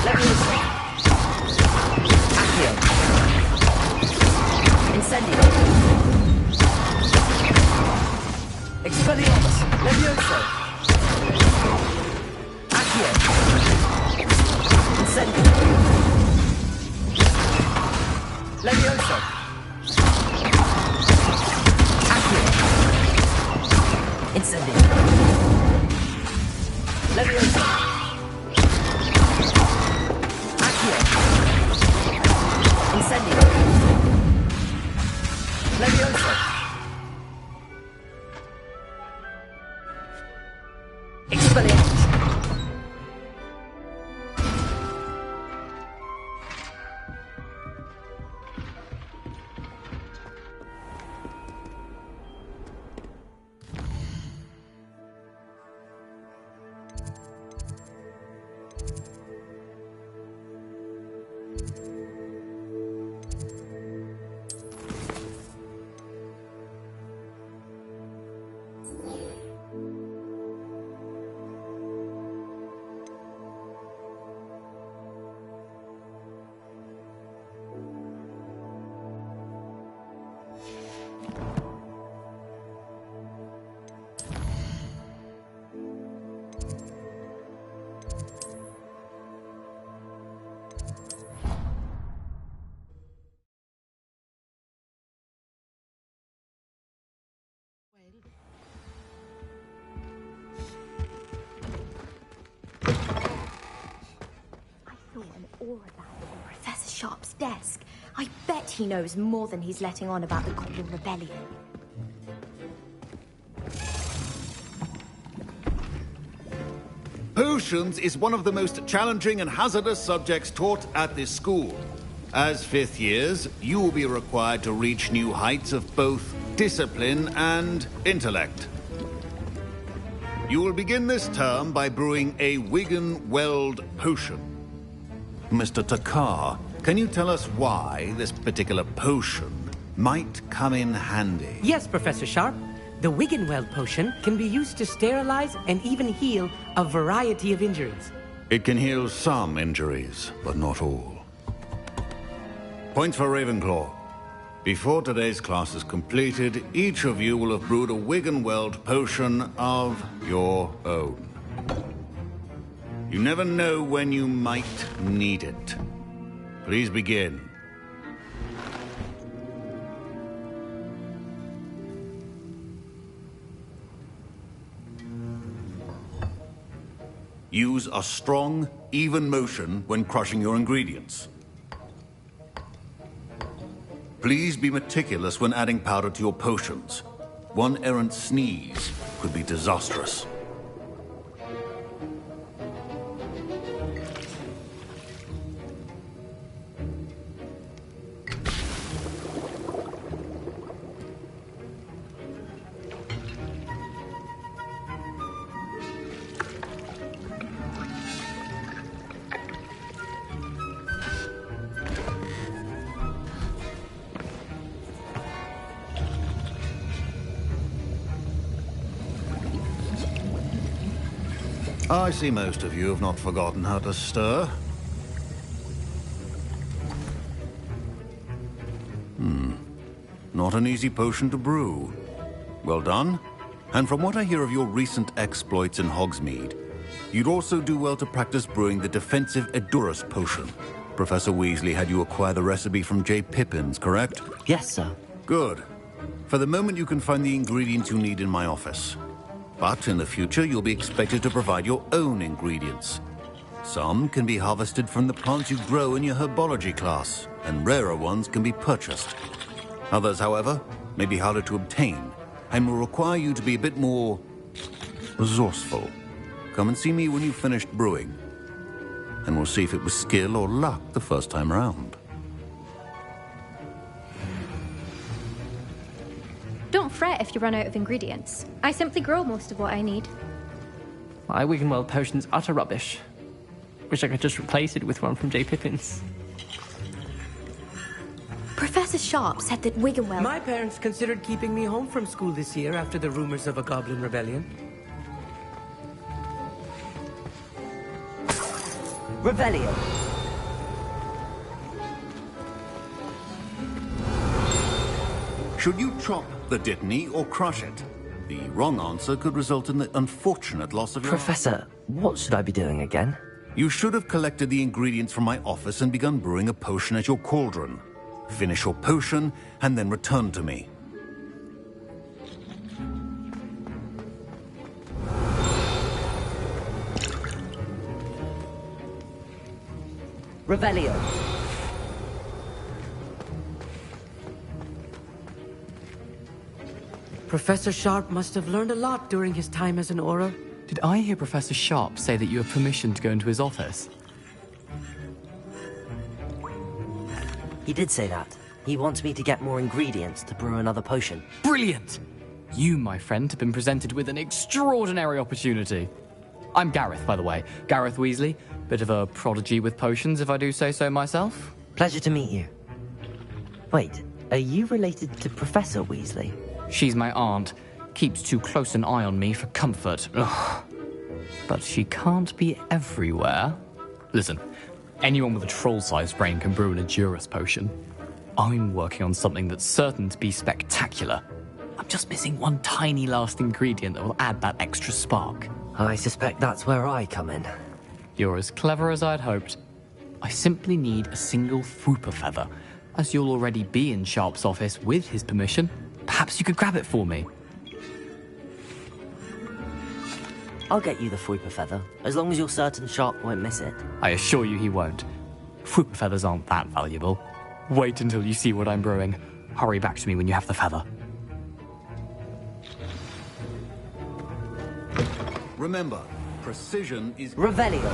Levioso! Accio! Incendio! Expelliarmus! Levioso! Accio! Incendio! Levioso! Accio! Incendio! Levioso! Accio! Incendio! Levioso! Expelliarmus! All about Professor Sharp's desk. I bet he knows more than he's letting on about the Goblin Rebellion. Potions is one of the most challenging and hazardous subjects taught at this school. As fifth years, you will be required to reach new heights of both discipline and intellect. You will begin this term by brewing a Wigan-Weld potion. Mr. Takar, can you tell us why this particular potion might come in handy? Yes, Professor Sharp. The Wiggenweld potion can be used to sterilize and even heal a variety of injuries. It can heal some injuries, but not all. Points for Ravenclaw. Before today's class is completed, each of you will have brewed a Wiggenweld potion of your own. You never know when you might need it. Please begin. Use a strong, even motion when crushing your ingredients. Please be meticulous when adding powder to your potions. One errant sneeze could be disastrous. I see most of you have not forgotten how to stir. Not an easy potion to brew. Well done. And from what I hear of your recent exploits in Hogsmeade, You'd also do well to practice brewing the defensive Edurus potion. Professor Weasley had you acquire the recipe from J. Pippin's, correct? Yes, sir. Good. For the moment, you can find the ingredients you need in my office. But in the future, you'll be expected to provide your own ingredients. Some can be harvested from the plants you grow in your herbology class, and rarer ones can be purchased. Others, however, may be harder to obtain, and will require you to be a bit more resourceful. Come and see me when you've finished brewing, and we'll see if it was skill or luck the first time around. Don't fret if you run out of ingredients. I simply grow most of what I need. My Wiggenweld potion's utter rubbish. Wish I could just replace it with one from J. Pippin's. Professor Sharp said that Wiggenweld... My parents considered keeping me home from school this year after the rumors of a goblin rebellion. Revelio. Should you chop the Dittany or crush it? The wrong answer could result in the unfortunate loss of your... Professor, what should I be doing again? You should have collected the ingredients from my office and begun brewing a potion at your cauldron. Finish your potion, and then return to me. Revelio. Professor Sharp must have learned a lot during his time as an Auror. Did I hear Professor Sharp say that you have permission to go into his office? He did say that. He wants me to get more ingredients to brew another potion. Brilliant! You, my friend, have been presented with an extraordinary opportunity. I'm Gareth, by the way. Gareth Weasley. Bit of a prodigy with potions, if I do say so myself. Pleasure to meet you. Wait, are you related to Professor Weasley? She's my aunt. Keeps too close an eye on me for comfort. Ugh. But she can't be everywhere. Listen, anyone with a troll-sized brain can brew an Edurus potion. I'm working on something that's certain to be spectacular. I'm just missing one tiny last ingredient that will add that extra spark. I suspect that's where I come in. You're as clever as I'd hoped. I simply need a single Fwooper feather. As you'll already be in Sharp's office with his permission, perhaps you could grab it for me. I'll get you the Fwooper feather, as long as you're certain Sharp won't miss it. I assure you he won't. Fwooper feathers aren't that valuable. Wait until you see what I'm brewing. Hurry back to me when you have the feather. Remember, precision is... Revelio.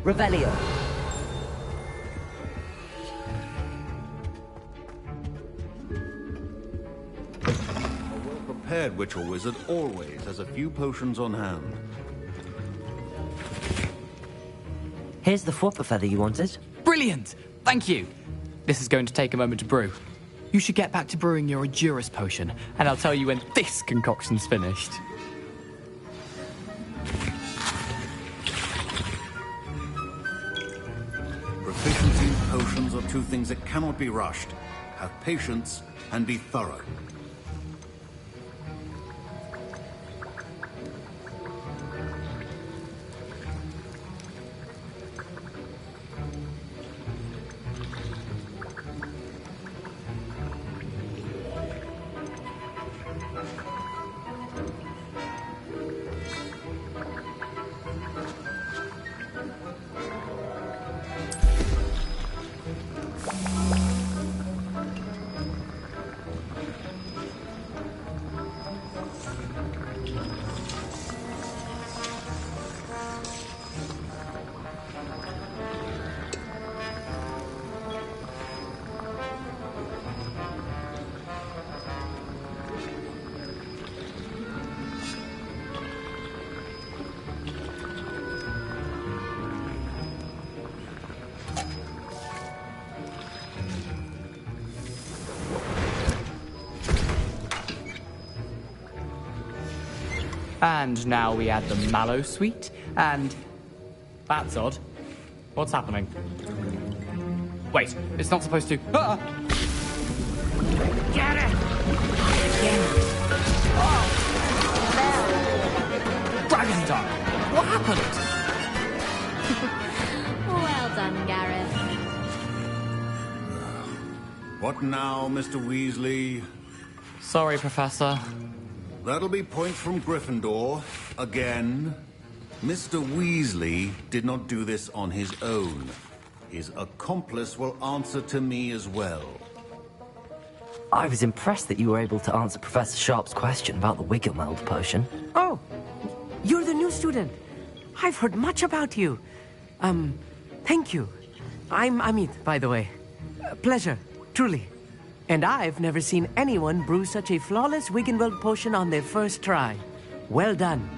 Revelio. A well-prepared witch or wizard always has a few potions on hand. Here's the Fwooper feather you wanted. Brilliant! Thank you! This is going to take a moment to brew. You should get back to brewing your Edurus potion, and I'll tell you when this concoction's finished. Proficiency in potions are two things that cannot be rushed. Have patience and be thorough. And now we add the mallow sweet, and... That's odd. What's happening? Wait, it's not supposed to... Ah! Get it! Dragon Dog! What happened? Well done, Gareth. What now, Mr. Weasley? Sorry, Professor. That'll be points from Gryffindor. Again. Mr. Weasley did not do this on his own. His accomplice will answer to me as well. I was impressed that you were able to answer Professor Sharp's question about the Wiggenweld potion. Oh, you're the new student. I've heard much about you. Thank you. I'm Amit, by the way. Pleasure, truly. And I've never seen anyone brew such a flawless Wiggenweld potion on their first try. Well done.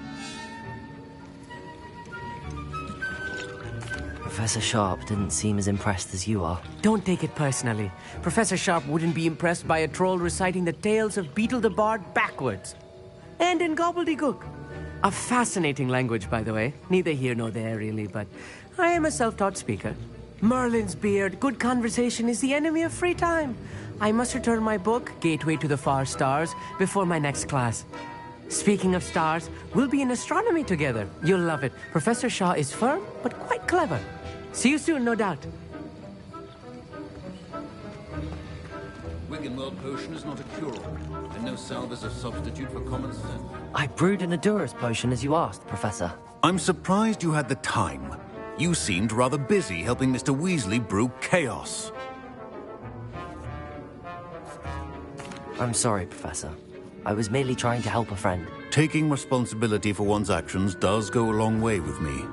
Professor Sharp didn't seem as impressed as you are. Don't take it personally. Professor Sharp wouldn't be impressed by a troll reciting the tales of Beetle the Bard backwards. And in gobbledygook. A fascinating language, by the way. Neither here nor there, really, but I am a self-taught speaker. Merlin's beard, good conversation is the enemy of free time. I must return my book, Gateway to the Far Stars, before my next class. Speaking of stars, we'll be in astronomy together. You'll love it. Professor Shaw is firm, but quite clever. See you soon, no doubt. Wiggenweld potion is not a cure-all, and no salve is a substitute for common sense. I brewed an Adurus potion as you asked, Professor. I'm surprised you had the time. You seemed rather busy helping Mr. Weasley brew chaos. I'm sorry, Professor. I was merely trying to help a friend. Taking responsibility for one's actions does go a long way with me.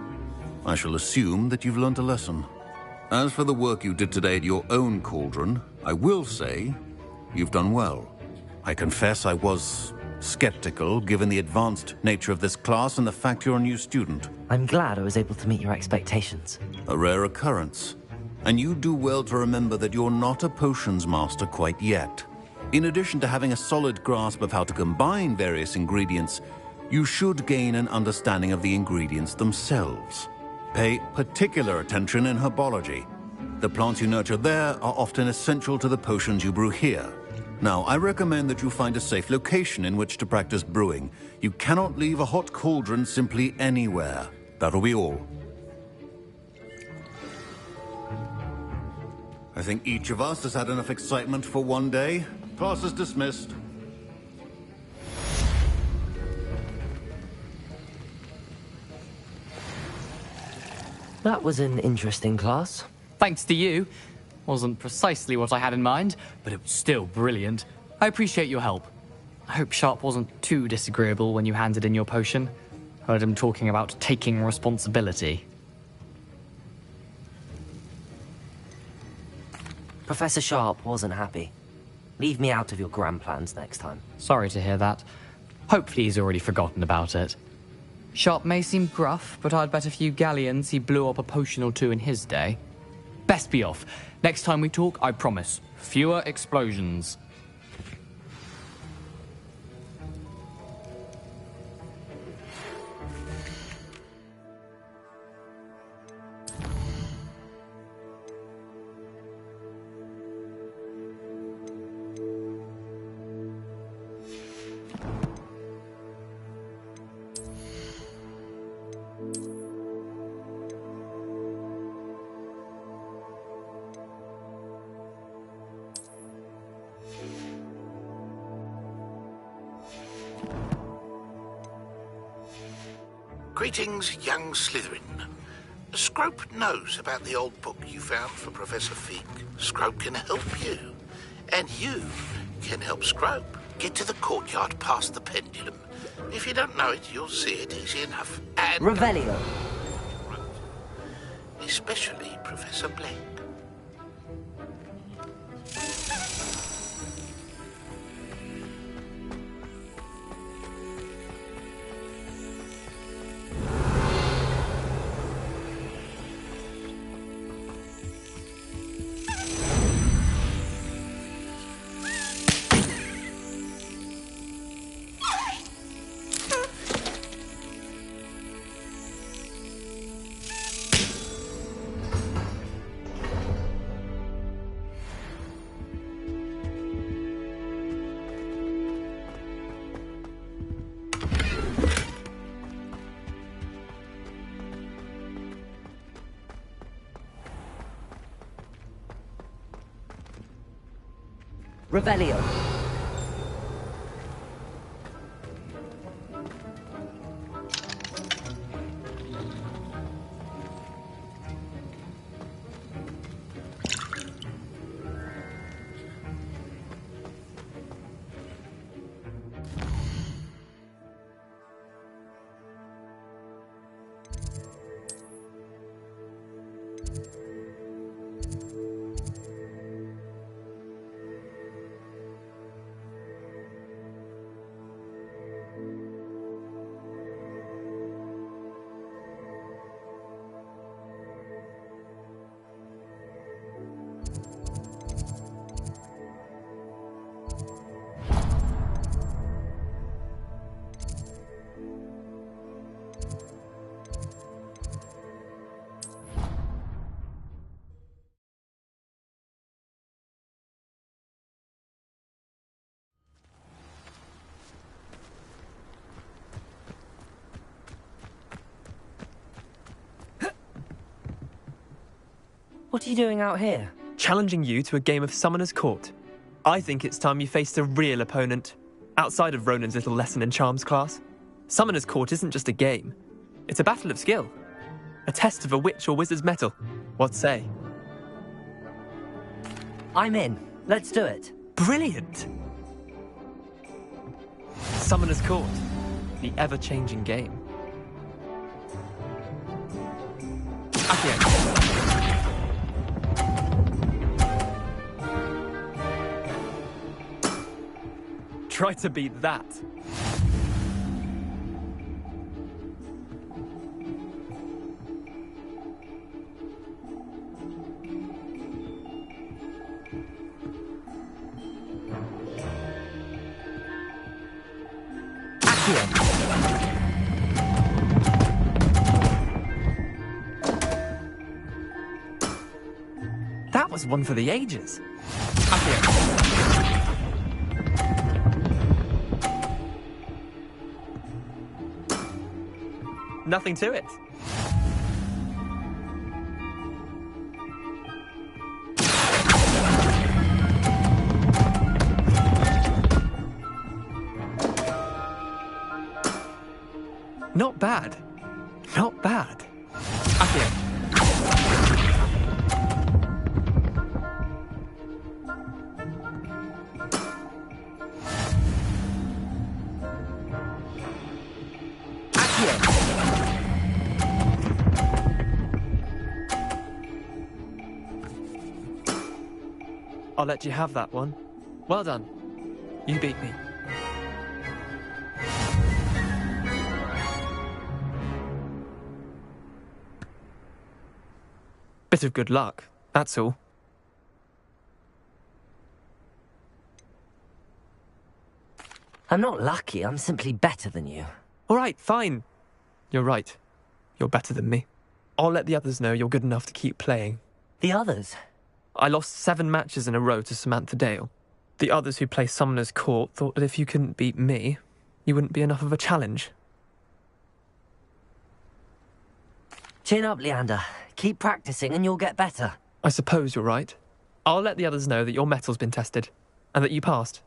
I shall assume that you've learnt a lesson. As for the work you did today at your own cauldron, I will say you've done well. I confess I was skeptical, given the advanced nature of this class and the fact you're a new student. I'm glad I was able to meet your expectations. A rare occurrence. And you do well to remember that you're not a potions master quite yet. In addition to having a solid grasp of how to combine various ingredients, you should gain an understanding of the ingredients themselves. Pay particular attention in herbology. The plants you nurture there are often essential to the potions you brew here. Now, I recommend that you find a safe location in which to practice brewing. You cannot leave a hot cauldron simply anywhere. That'll be all. I think each of us has had enough excitement for one day. Class is dismissed. That was an interesting class. Thanks to you. Wasn't precisely what I had in mind, but it was still brilliant. I appreciate your help. I hope Sharp wasn't too disagreeable when you handed in your potion. Heard him talking about taking responsibility. Professor Sharp wasn't happy. Leave me out of your grand plans next time. Sorry to hear that. Hopefully he's already forgotten about it. Sharp may seem gruff, but I'd bet a few galleons he blew up a potion or two in his day. Best be off. Next time we talk, I promise, fewer explosions. Greetings, young Slytherin. Scrope knows about the old book you found for Professor Fig. Scrope can help you. And you can help Scrope get to the courtyard past the pendulum. If you don't know it, you'll see it easy enough. And... Revelio. Especially Professor Blake. Revelio. What are you doing out here? Challenging you to a game of Summoner's Court. I think it's time you faced a real opponent, outside of Ronan's little lesson in charms class. Summoner's Court isn't just a game. It's a battle of skill. A test of a witch or wizard's mettle. What say? I'm in. Let's do it. Brilliant! Summoner's Court. The ever-changing game. Accio. Try to beat that. That was one for the ages. Nothing to it. Not bad. Not bad. Accio. I'll let you have that one. Well done. You beat me. Bit of good luck, that's all. I'm not lucky, I'm simply better than you. All right, fine. You're right. You're better than me. I'll let the others know you're good enough to keep playing. The others? I lost 7 matches in a row to Samantha Dale. The others who play Summoner's Court thought that if you couldn't beat me, you wouldn't be enough of a challenge. Chin up, Leander. Keep practicing and you'll get better. I suppose you're right. I'll let the others know that your metal's been tested, and that you passed.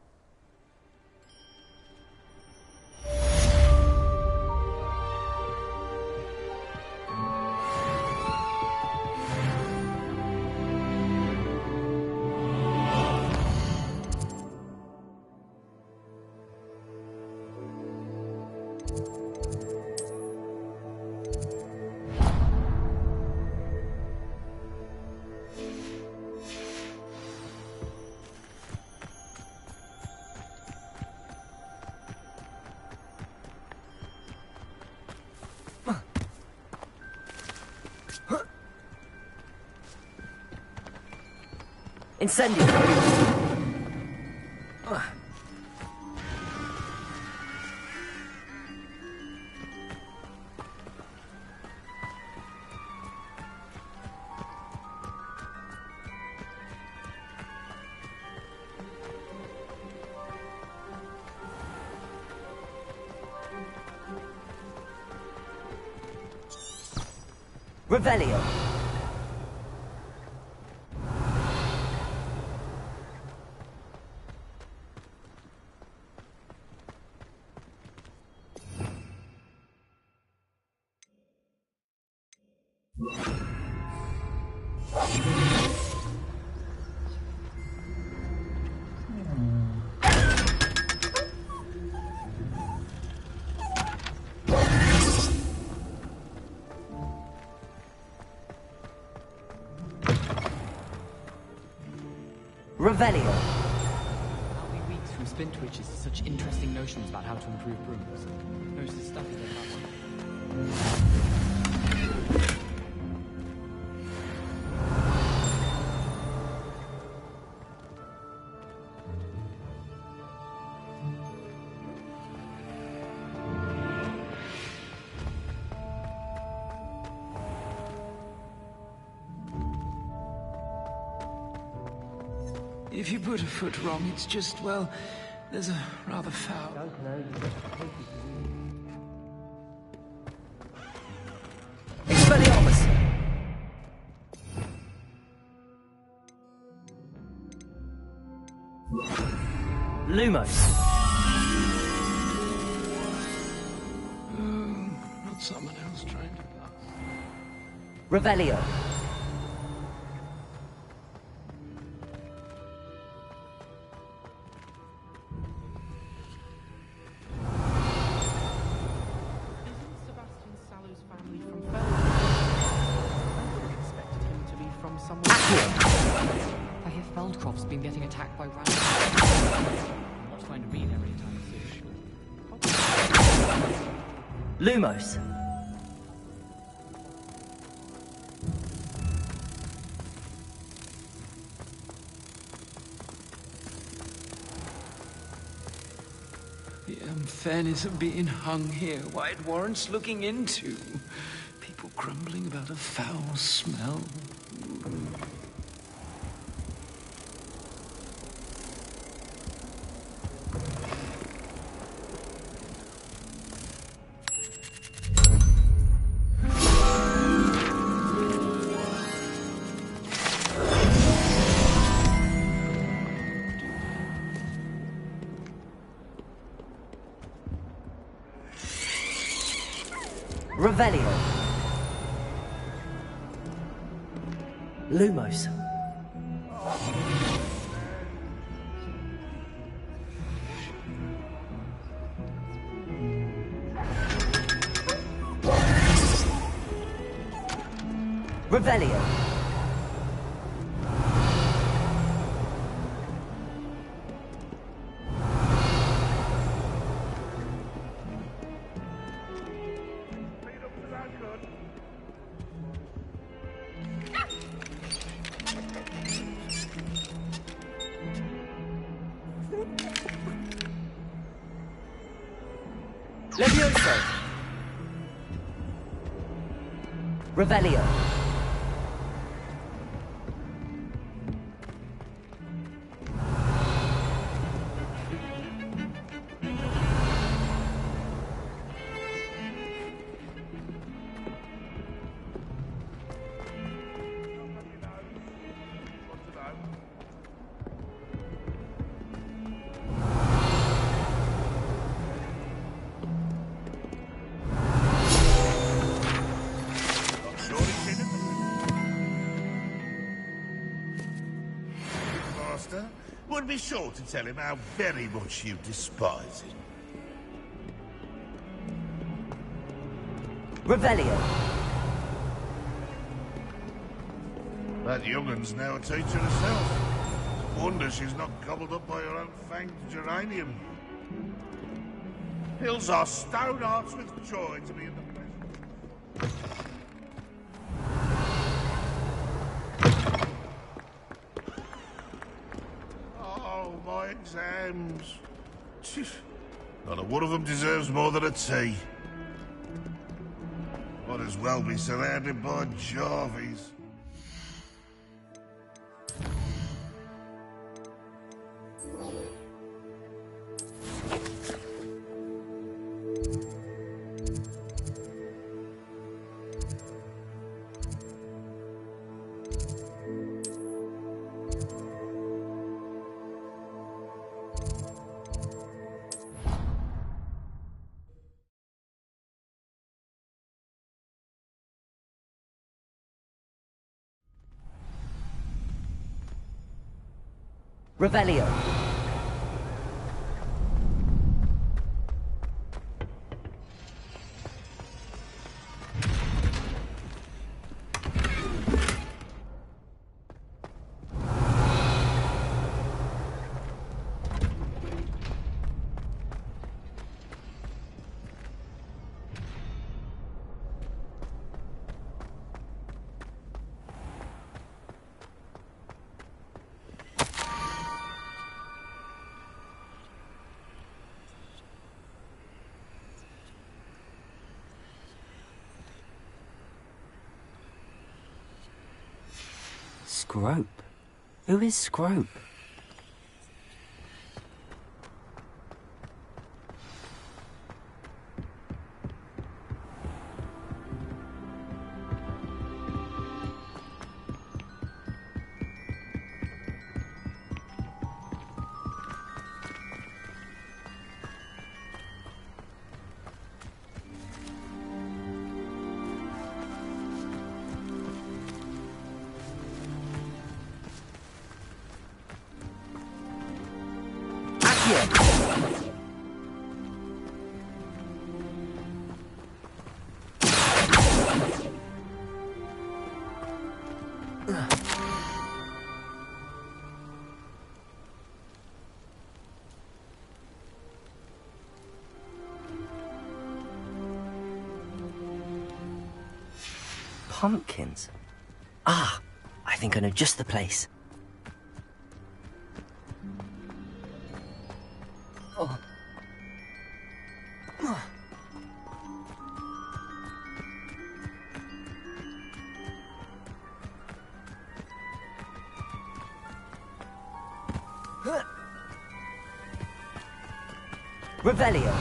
Incendio! Revelio! Revelio. How we weeks from spin twitches to such interesting notions about how to improve brooms. Most of the stuff is in that one. If you put a foot wrong, it's just, well, there's a rather foul... Expelliarmus! Lumos. Not someone else trying to pass. Revelio. I hear Feldcroft's been getting attacked by random. I'm not trying to read every time soon. Lumos. The unfairness of being hung here, why it warrants looking into. People grumbling about a foul smell. Revelio. Lumos. Revelio. Levioso. Revelio. Would be sure to tell him how very much you despise him. Revelio. That young'un's now a teacher herself. Wonder she's not gobbled up by her own fanged geranium. Hills our stone hearts with joy to be in the presence. My exams. Not a one of them deserves more than a tea. Might as well be surrounded by Jarvies. Revelio. Scrope? Who is Scrope? Pumpkins. Ah, I think I know just the place. Oh. Revelio.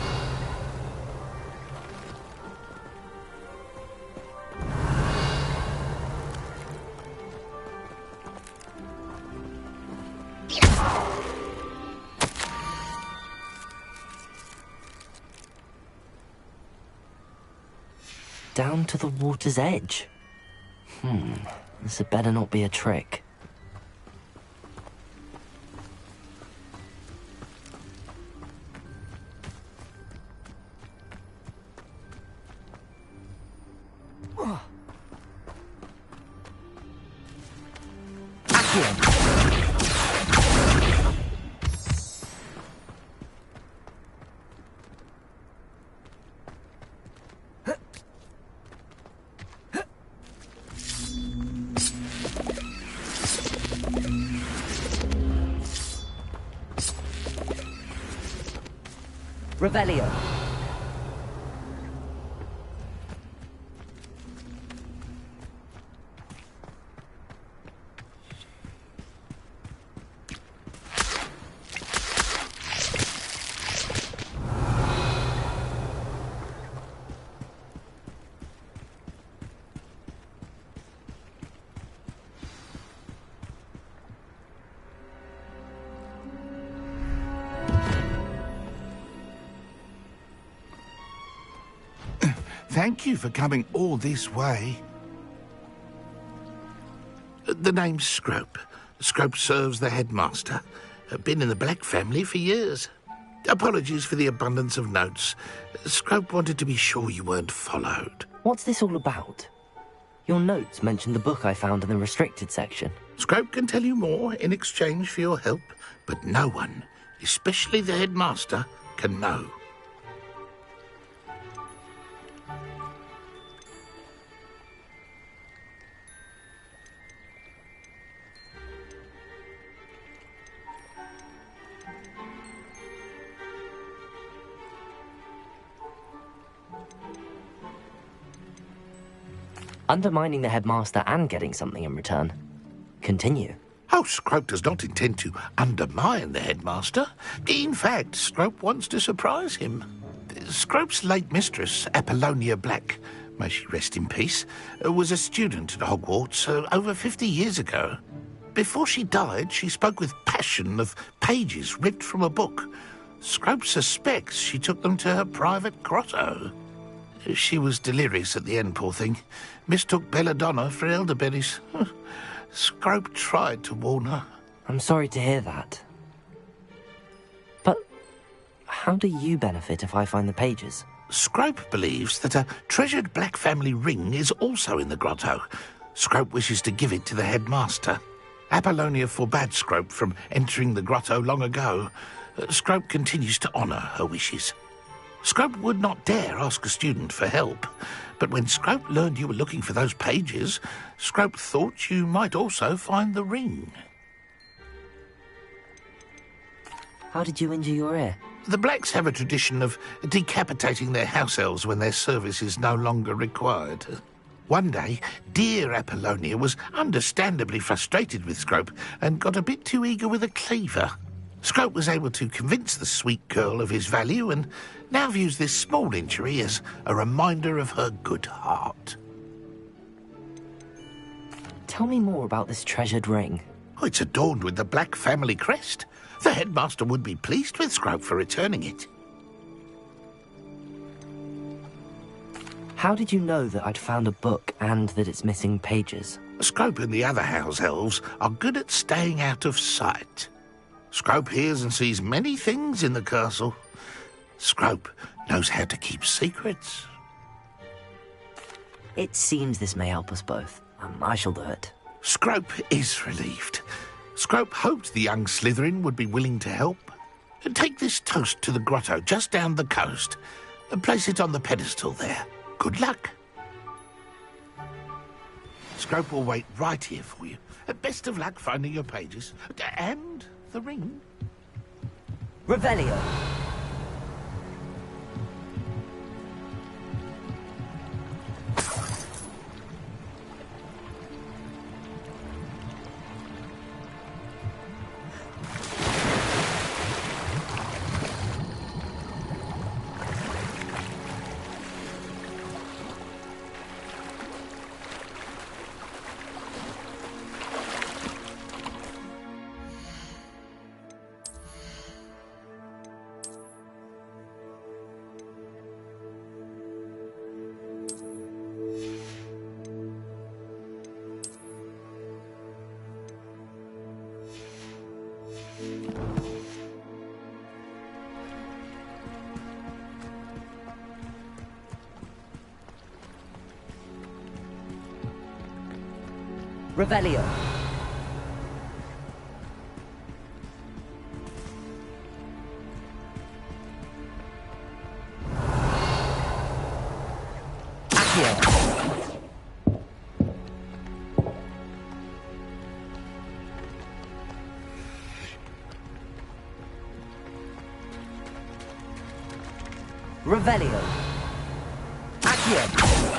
Down to the water's edge. This had better not be a trick. Revelio. Thank you for coming all this way. The name's Scrope. Scrope serves the headmaster. Been in the Black family for years. Apologies for the abundance of notes. Scrope wanted to be sure you weren't followed. What's this all about? Your notes mentioned the book I found in the restricted section. Scrope can tell you more in exchange for your help, but no one, especially the headmaster, can know. Undermining the headmaster and getting something in return. Continue. Oh, Scrope does not intend to undermine the headmaster. In fact, Scrope wants to surprise him. Scrope's late mistress, Apollonia Black, may she rest in peace, was a student at Hogwarts over 50 years ago. Before she died, she spoke with passion of pages ripped from a book. Scrope suspects she took them to her private grotto. She was delirious at the end, poor thing. Mistook belladonna for elderberries. Scrope tried to warn her. I'm sorry to hear that. But how do you benefit if I find the pages? Scrope believes that a treasured Black family ring is also in the grotto. Scrope wishes to give it to the headmaster. Apollonia forbade Scrope from entering the grotto long ago. Scrope continues to honour her wishes. Scrope would not dare ask a student for help, but when Scrope learned you were looking for those pages, Scrope thought you might also find the ring. How did you injure your ear? The Blacks have a tradition of decapitating their house elves when their service is no longer required. One day, dear Apollonia was understandably frustrated with Scrope and got a bit too eager with a cleaver. Scrope was able to convince the sweet girl of his value and now views this small injury as a reminder of her good heart. Tell me more about this treasured ring. Oh, it's adorned with the Black family crest. The headmaster would be pleased with Scrope for returning it. How did you know that I'd found a book and that it's missing pages? Scrope and the other house elves are good at staying out of sight. Scrope hears and sees many things in the castle. Scrope knows how to keep secrets. It seems this may help us both. I shall do it. Scrope is relieved. Scrope hoped the young Slytherin would be willing to help. Take this toast to the grotto just down the coast and place it on the pedestal there. Good luck. Scrope will wait right here for you. Best of luck finding your pages. And the ring. Revelio. Revelio. Revelio. Accio.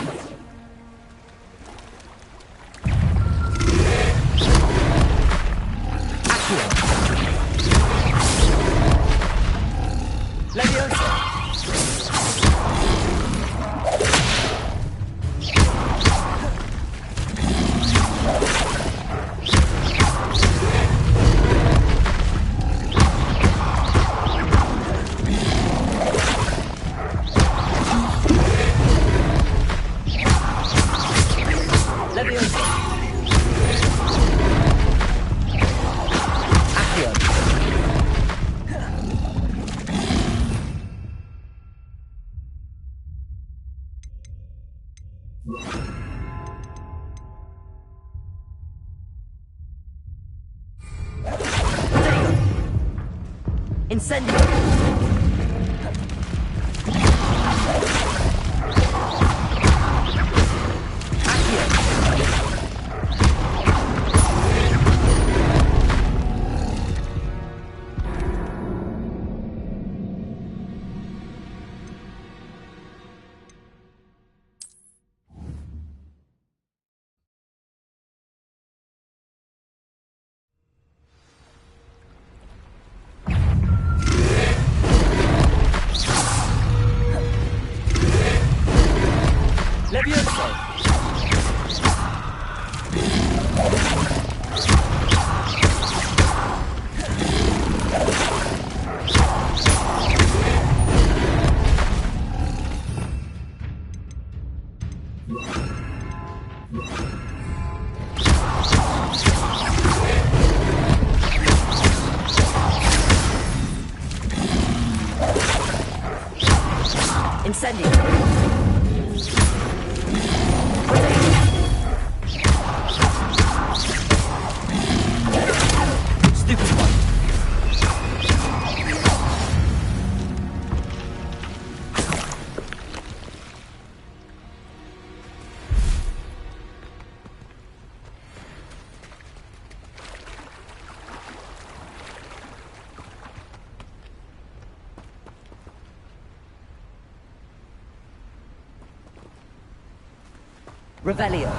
Incendio. Revelio.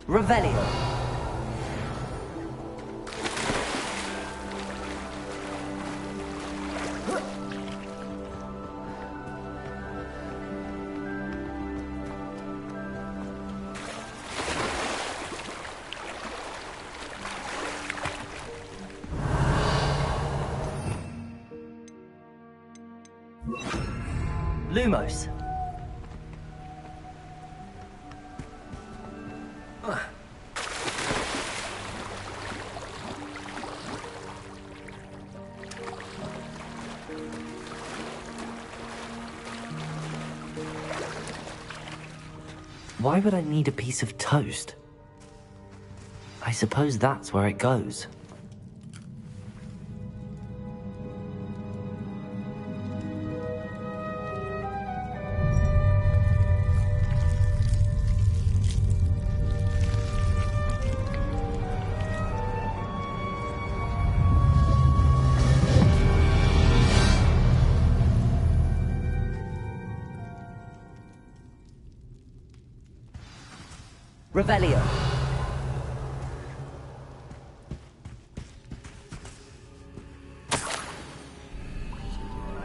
Revelio. Lumos. Why would I need a piece of toast? I suppose that's where it goes. Revelio.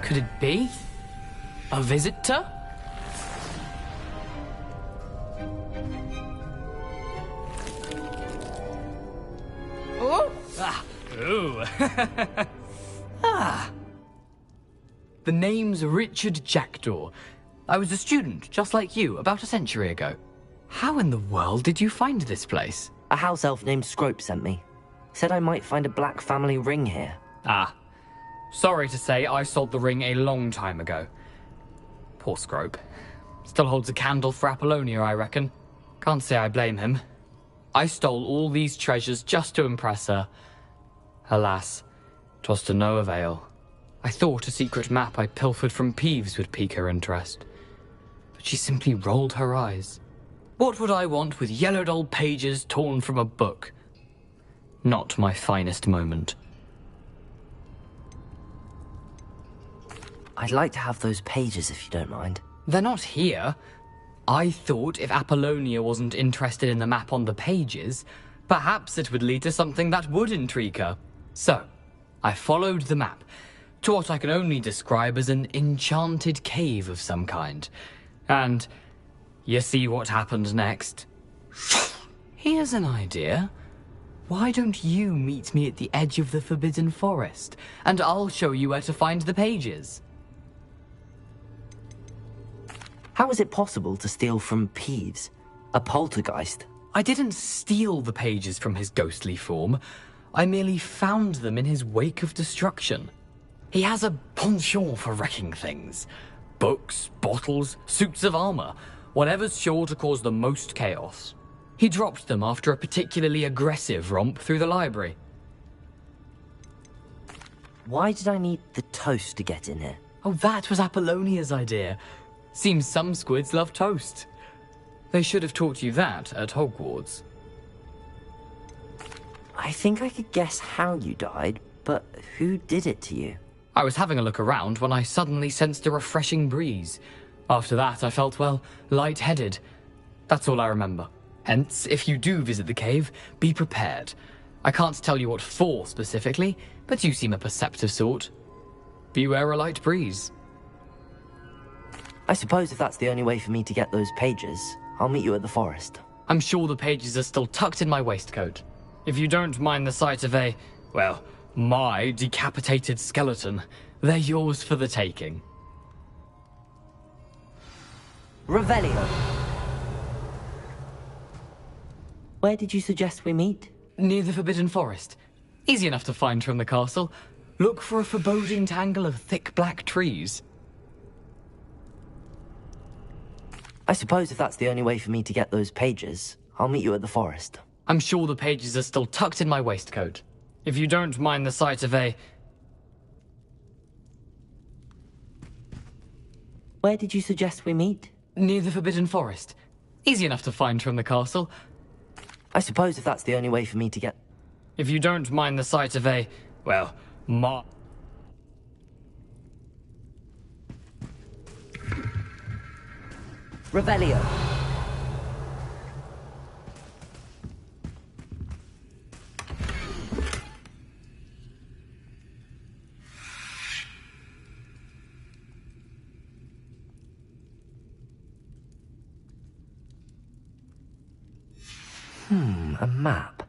Could it be? A visitor? Ah. The name's Richard Jackdaw. I was a student, just like you, about a century ago. How in the world did you find this place? A house elf named Scrope sent me. Said I might find a black family ring here. Ah. Sorry to say, I sold the ring a long time ago. Poor Scrope. Still holds a candle for Apollonia, I reckon. Can't say I blame him. I stole all these treasures just to impress her. Alas, 'twas to no avail. I thought a secret map I pilfered from Peeves would pique her interest. But she simply rolled her eyes. What would I want with yellowed old pages torn from a book? Not my finest moment. I'd like to have those pages if you don't mind. They're not here. I thought if Apollonia wasn't interested in the map on the pages, perhaps it would lead to something that would intrigue her. So, I followed the map to what I can only describe as an enchanted cave of some kind. And you see what happened next? Here's an idea. Why don't you meet me at the edge of the Forbidden Forest, and I'll show you where to find the pages? How is it possible to steal from Peeves? A poltergeist? I didn't steal the pages from his ghostly form. I merely found them in his wake of destruction. He has a penchant for wrecking things. Books, bottles, suits of armor, whatever's sure to cause the most chaos. He dropped them after a particularly aggressive romp through the library. Why did I need the toast to get in here? Oh, that was Apollonia's idea. Seems some squids love toast. They should have taught you that at Hogwarts. I think I could guess how you died, but who did it to you? I was having a look around when I suddenly sensed a refreshing breeze. After that, I felt, well, lightheaded. That's all I remember. Hence, if you do visit the cave, be prepared. I can't tell you what for specifically, but you seem a perceptive sort. Beware a light breeze. I suppose if that's the only way for me to get those pages, I'll meet you at the forest. I'm sure the pages are still tucked in my waistcoat. If you don't mind the sight of a, well, my decapitated skeleton, they're yours for the taking. Revelio. Where did you suggest we meet? Near the Forbidden Forest. Easy enough to find from the castle. Look for a foreboding tangle of thick black trees. I suppose if that's the only way for me to get those pages, I'll meet you at the forest. I'm sure the pages are still tucked in my waistcoat. If you don't mind the sight of a... Where did you suggest we meet? Near the Forbidden Forest. Easy enough to find from the castle. I suppose if that's the only way for me to get... If you don't mind the sight of a... well, Revelio. A map.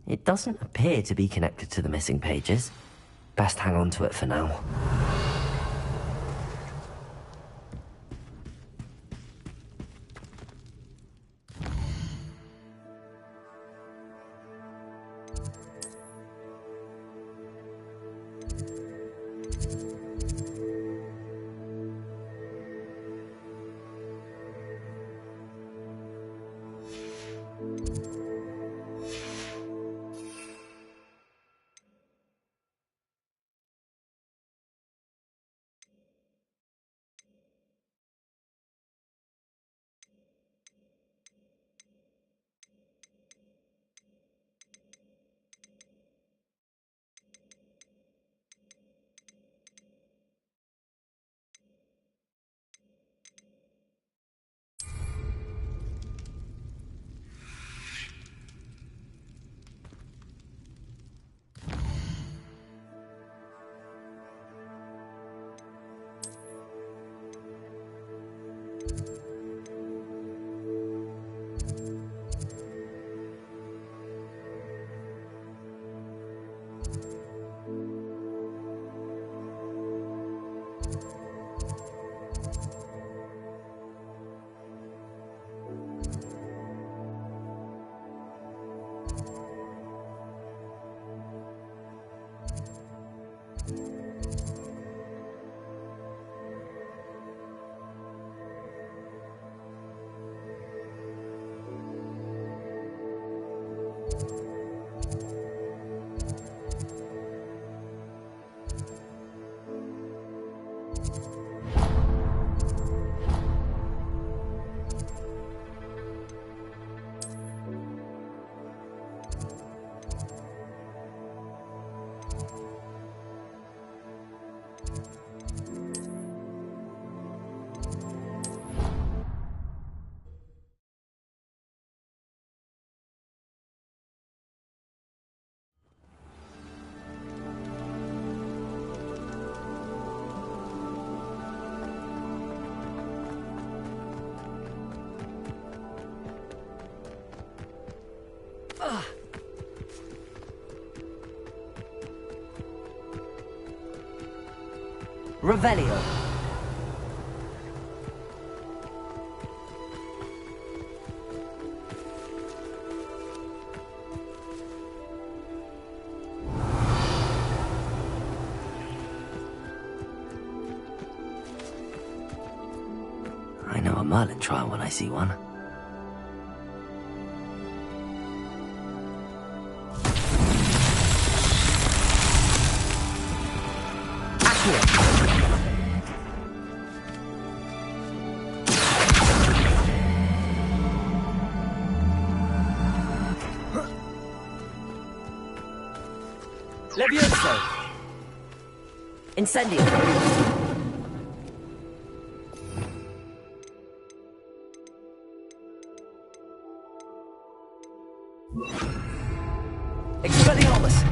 It doesn't appear to be connected to the missing pages. Best hang on to it for now. Revelio. I know a Merlin trial when I see one. Levioso! Incendio! Expelliarmus!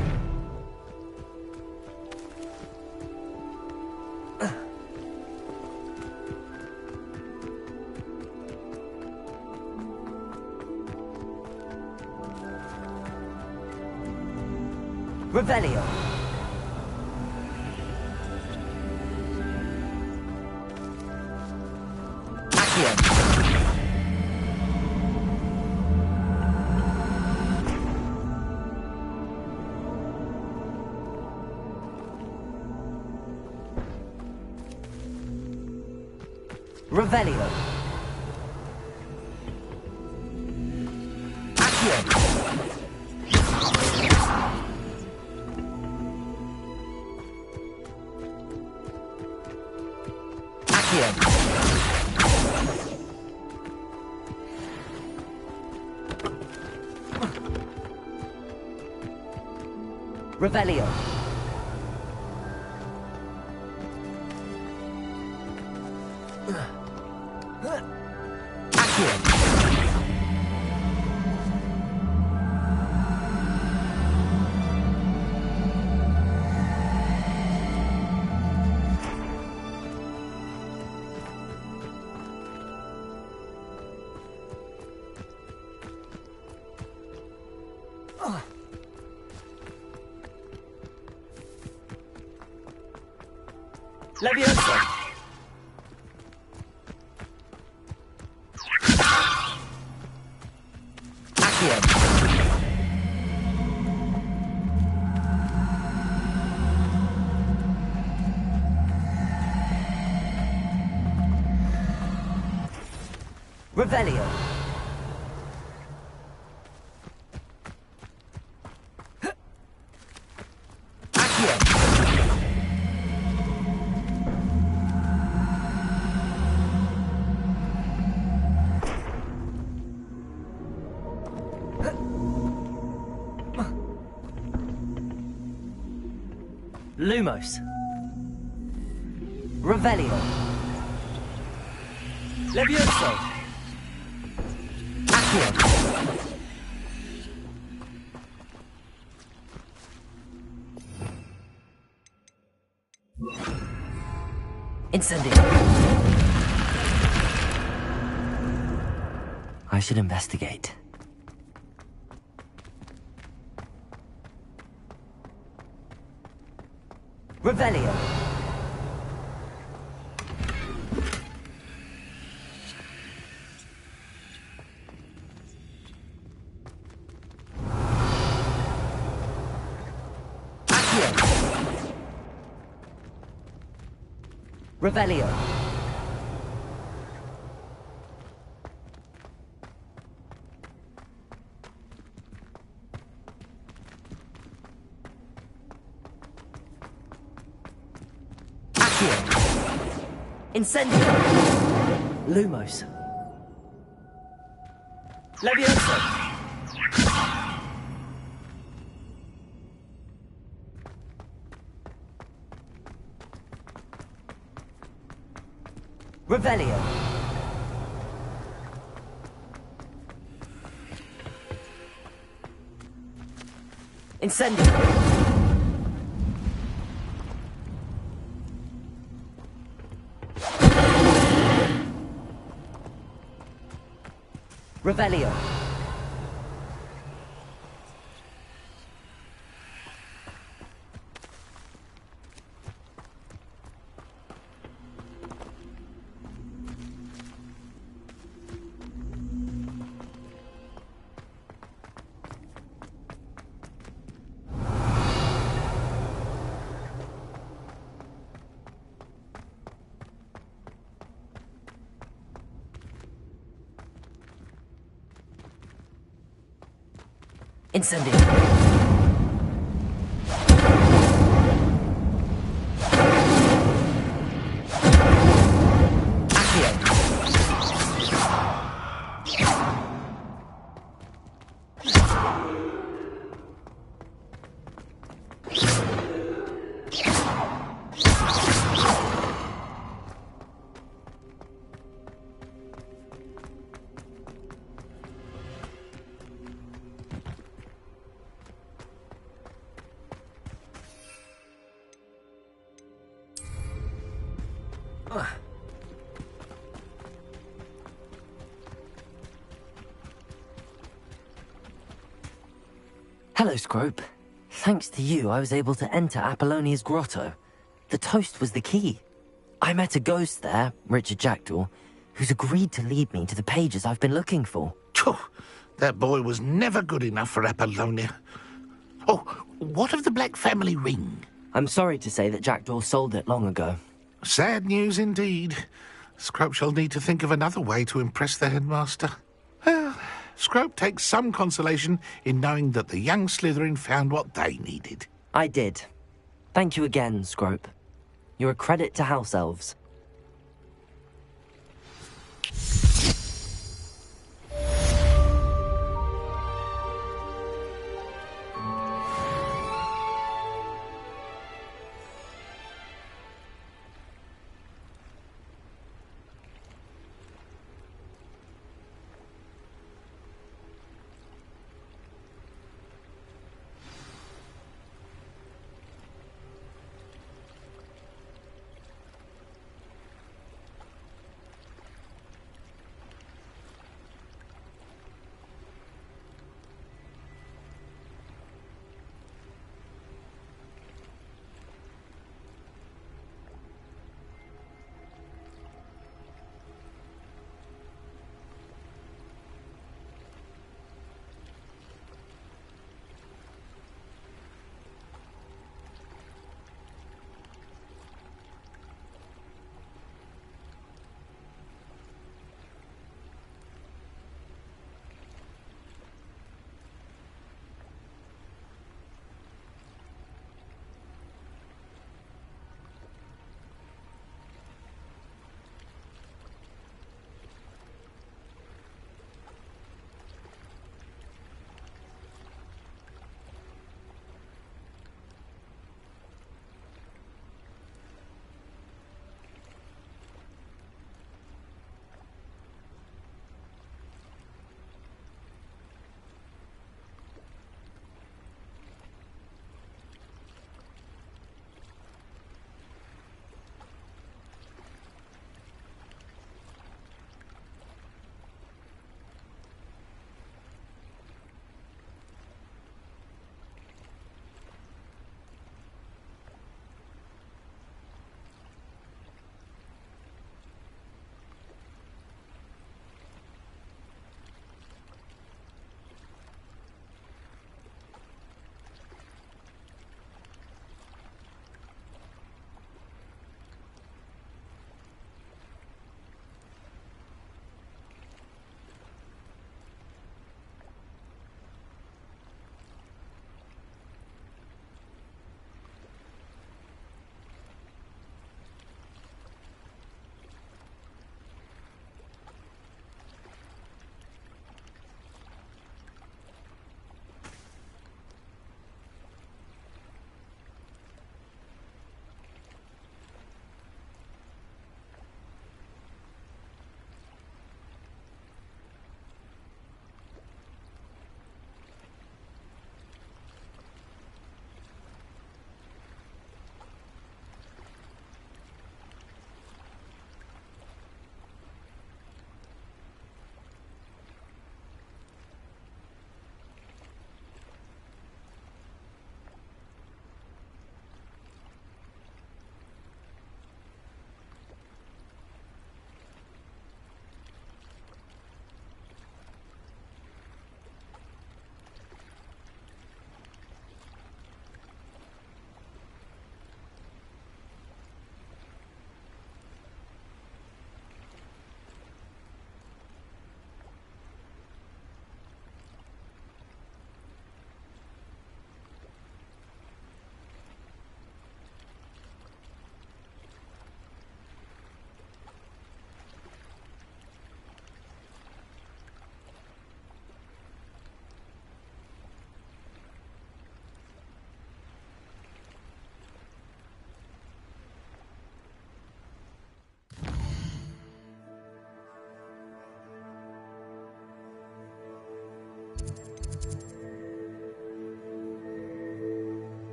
Revelio! Revelio. Accio. Accio. Revelio. Levioso! Accio! Revelio! Lumos. Revelio. Levioso. Accio. Incendio. I should investigate. Revelio. Accio. Revelio. Incendio! Lumos. Levioso! Revelio! Incendio! Revelio. Incendio. Hello, Scrope. Thanks to you, I was able to enter Apollonia's grotto. The toast was the key. I met a ghost there, Richard Jackdaw, who's agreed to lead me to the pages I've been looking for. That boy was never good enough for Apollonia. Oh, what of the Black family ring? I'm sorry to say that Jackdaw sold it long ago. Sad news indeed. Scrope shall need to think of another way to impress the headmaster. Well, Scrope takes some consolation in knowing that the young Slytherin found what they needed. I did. Thank you again, Scrope. You're a credit to House Elves.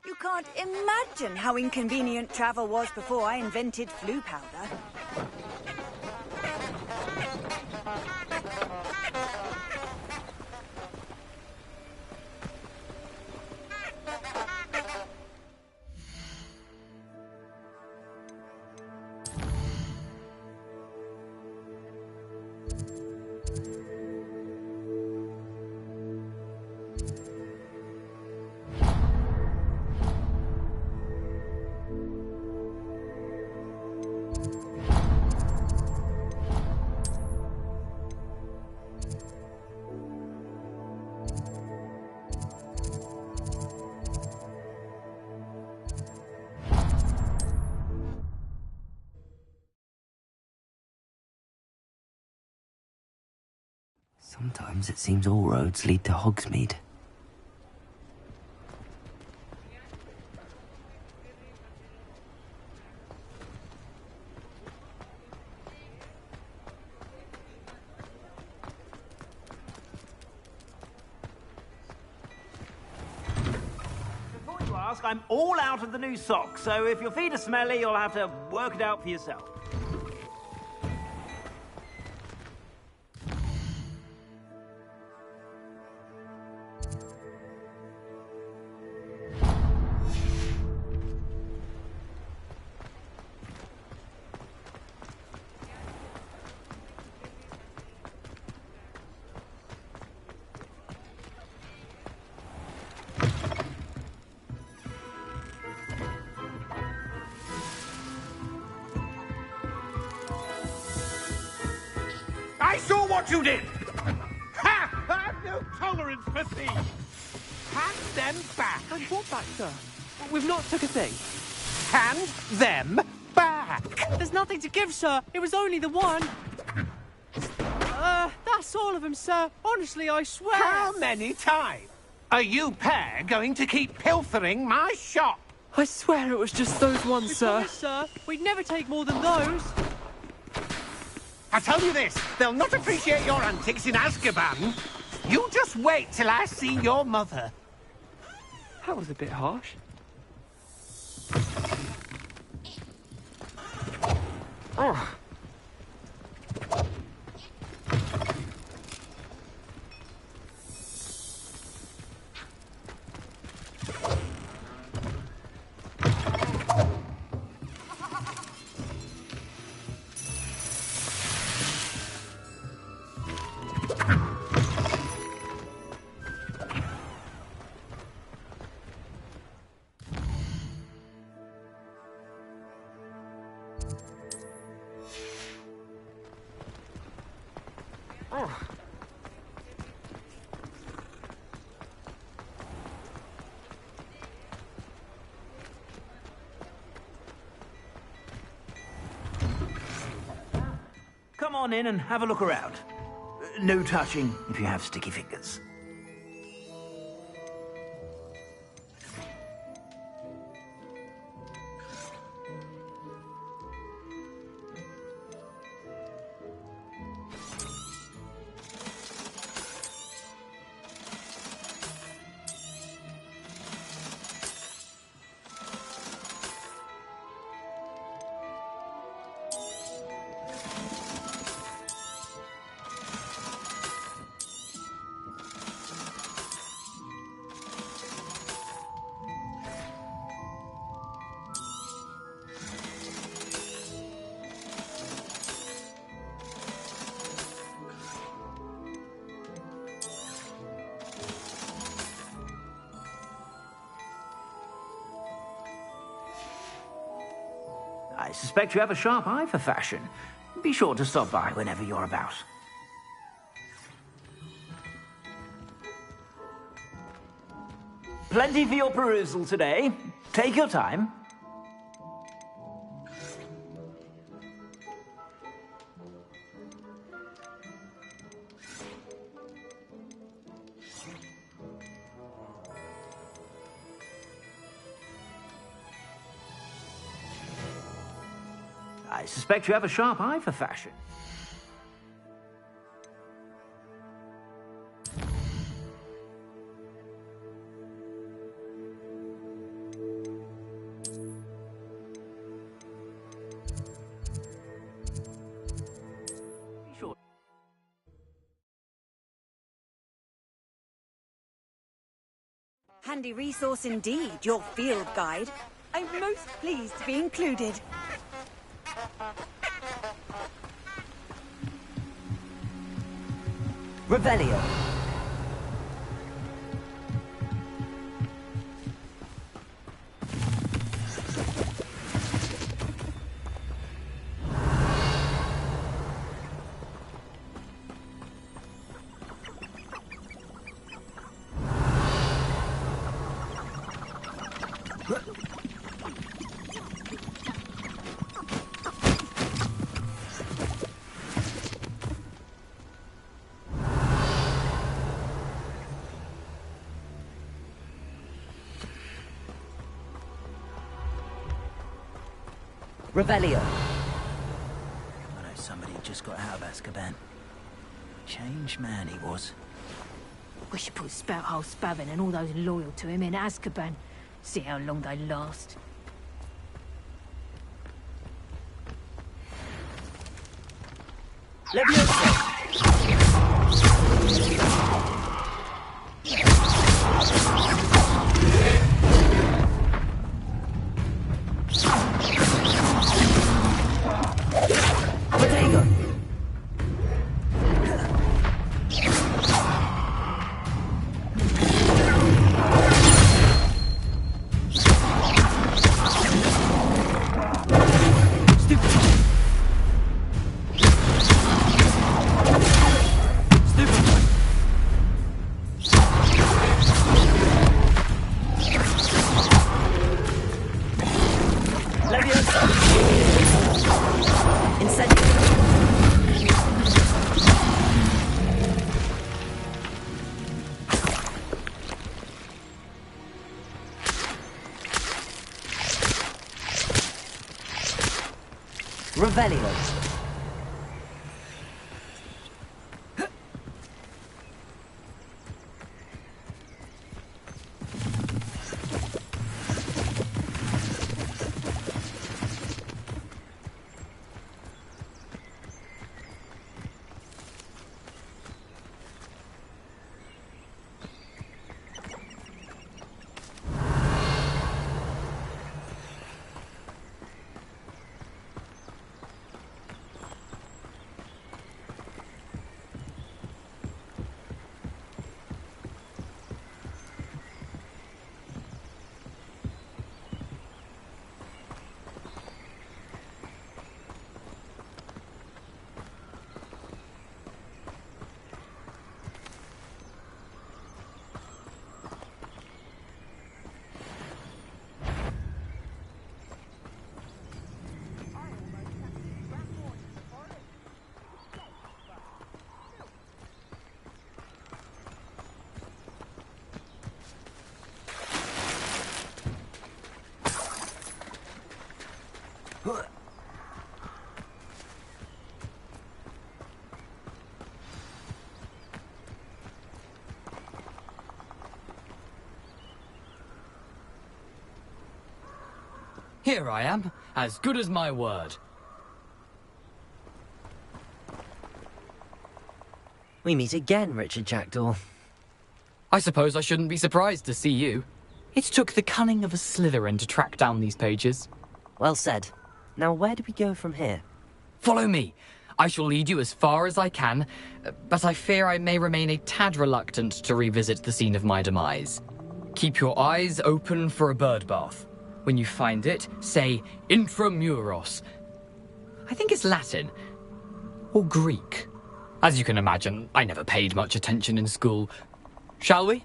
You can't imagine how inconvenient travel was before I invented flu powder. Sometimes it seems all roads lead to Hogsmeade. Before you ask, I'm all out of the new socks, so if your feet are smelly, you'll have to work it out for yourself. I saw what you did! Ha! I have no tolerance for thieves. Hand them back. And what back, sir? We've not took a thing. Hand them back. There's nothing to give, sir. It was only the one. That's all of them, sir. Honestly, I swear. How many times are you pair going to keep pilfering my shop? I swear it was just those ones, sir. Promise, sir. We'd never take more than those. I tell you this, they'll not appreciate your antics in Azkaban. You just wait till I see your mother. That was a bit harsh. Oh. Come on in and have a look around. No touching if you have sticky fingers. I suspect you have a sharp eye for fashion. Be sure to stop by whenever you're about. Plenty for your perusal today. Take your time. I suspect you have a sharp eye for fashion. Handy resource indeed, your field guide. I'm most pleased to be included. Revelio. Revelio. I know somebody who just got out of Azkaban. Changed man he was. We should put Spouthole Spavin and all those loyal to him in Azkaban. See how long they last. Leviosa. Revelio. Here I am, as good as my word. We meet again, Richard Jackdaw. I suppose I shouldn't be surprised to see you. It took the cunning of a Slytherin to track down these pages. Well said. Now where do we go from here? Follow me. I shall lead you as far as I can, but I fear I may remain a tad reluctant to revisit the scene of my demise. Keep your eyes open for a bird bath. When you find it, say intramuros. I think it's Latin. Or Greek. As you can imagine, I never paid much attention in school. Shall we?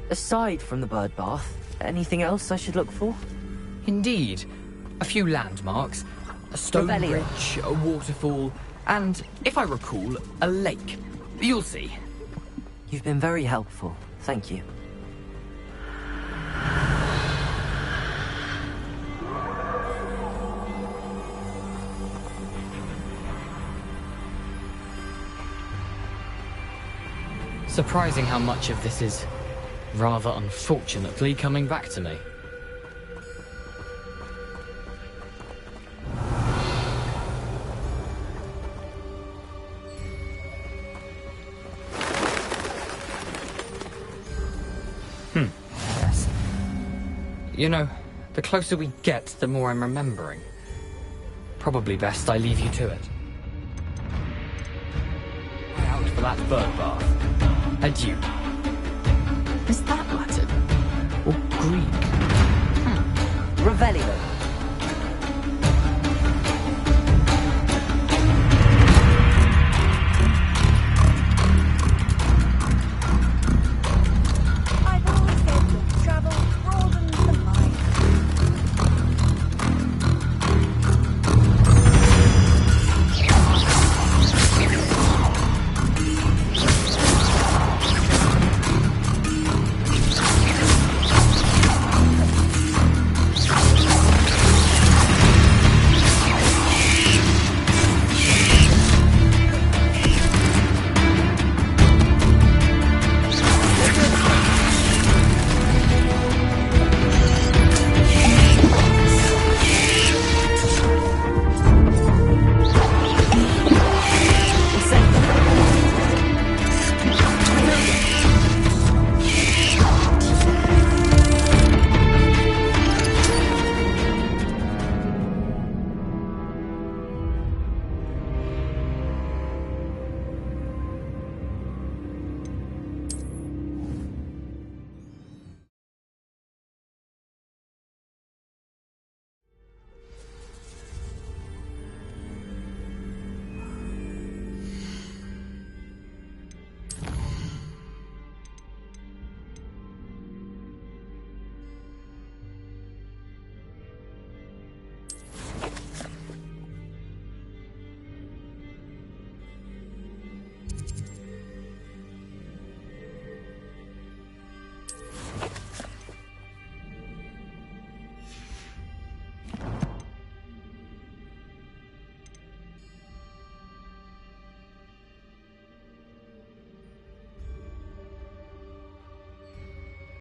Aside from the bird bath, anything else I should look for? Indeed. A few landmarks. A stone Revelio. bridge, a waterfall, and, if I recall, a lake. You'll see. You've been very helpful. Thank you. Surprising how much of this is, rather unfortunately, coming back to me. Yes. You know, the closer we get, the more I'm remembering. Probably best I leave you to it. Out for that bird bath. Adieu. Is that Latin? Or Greek? Revelio.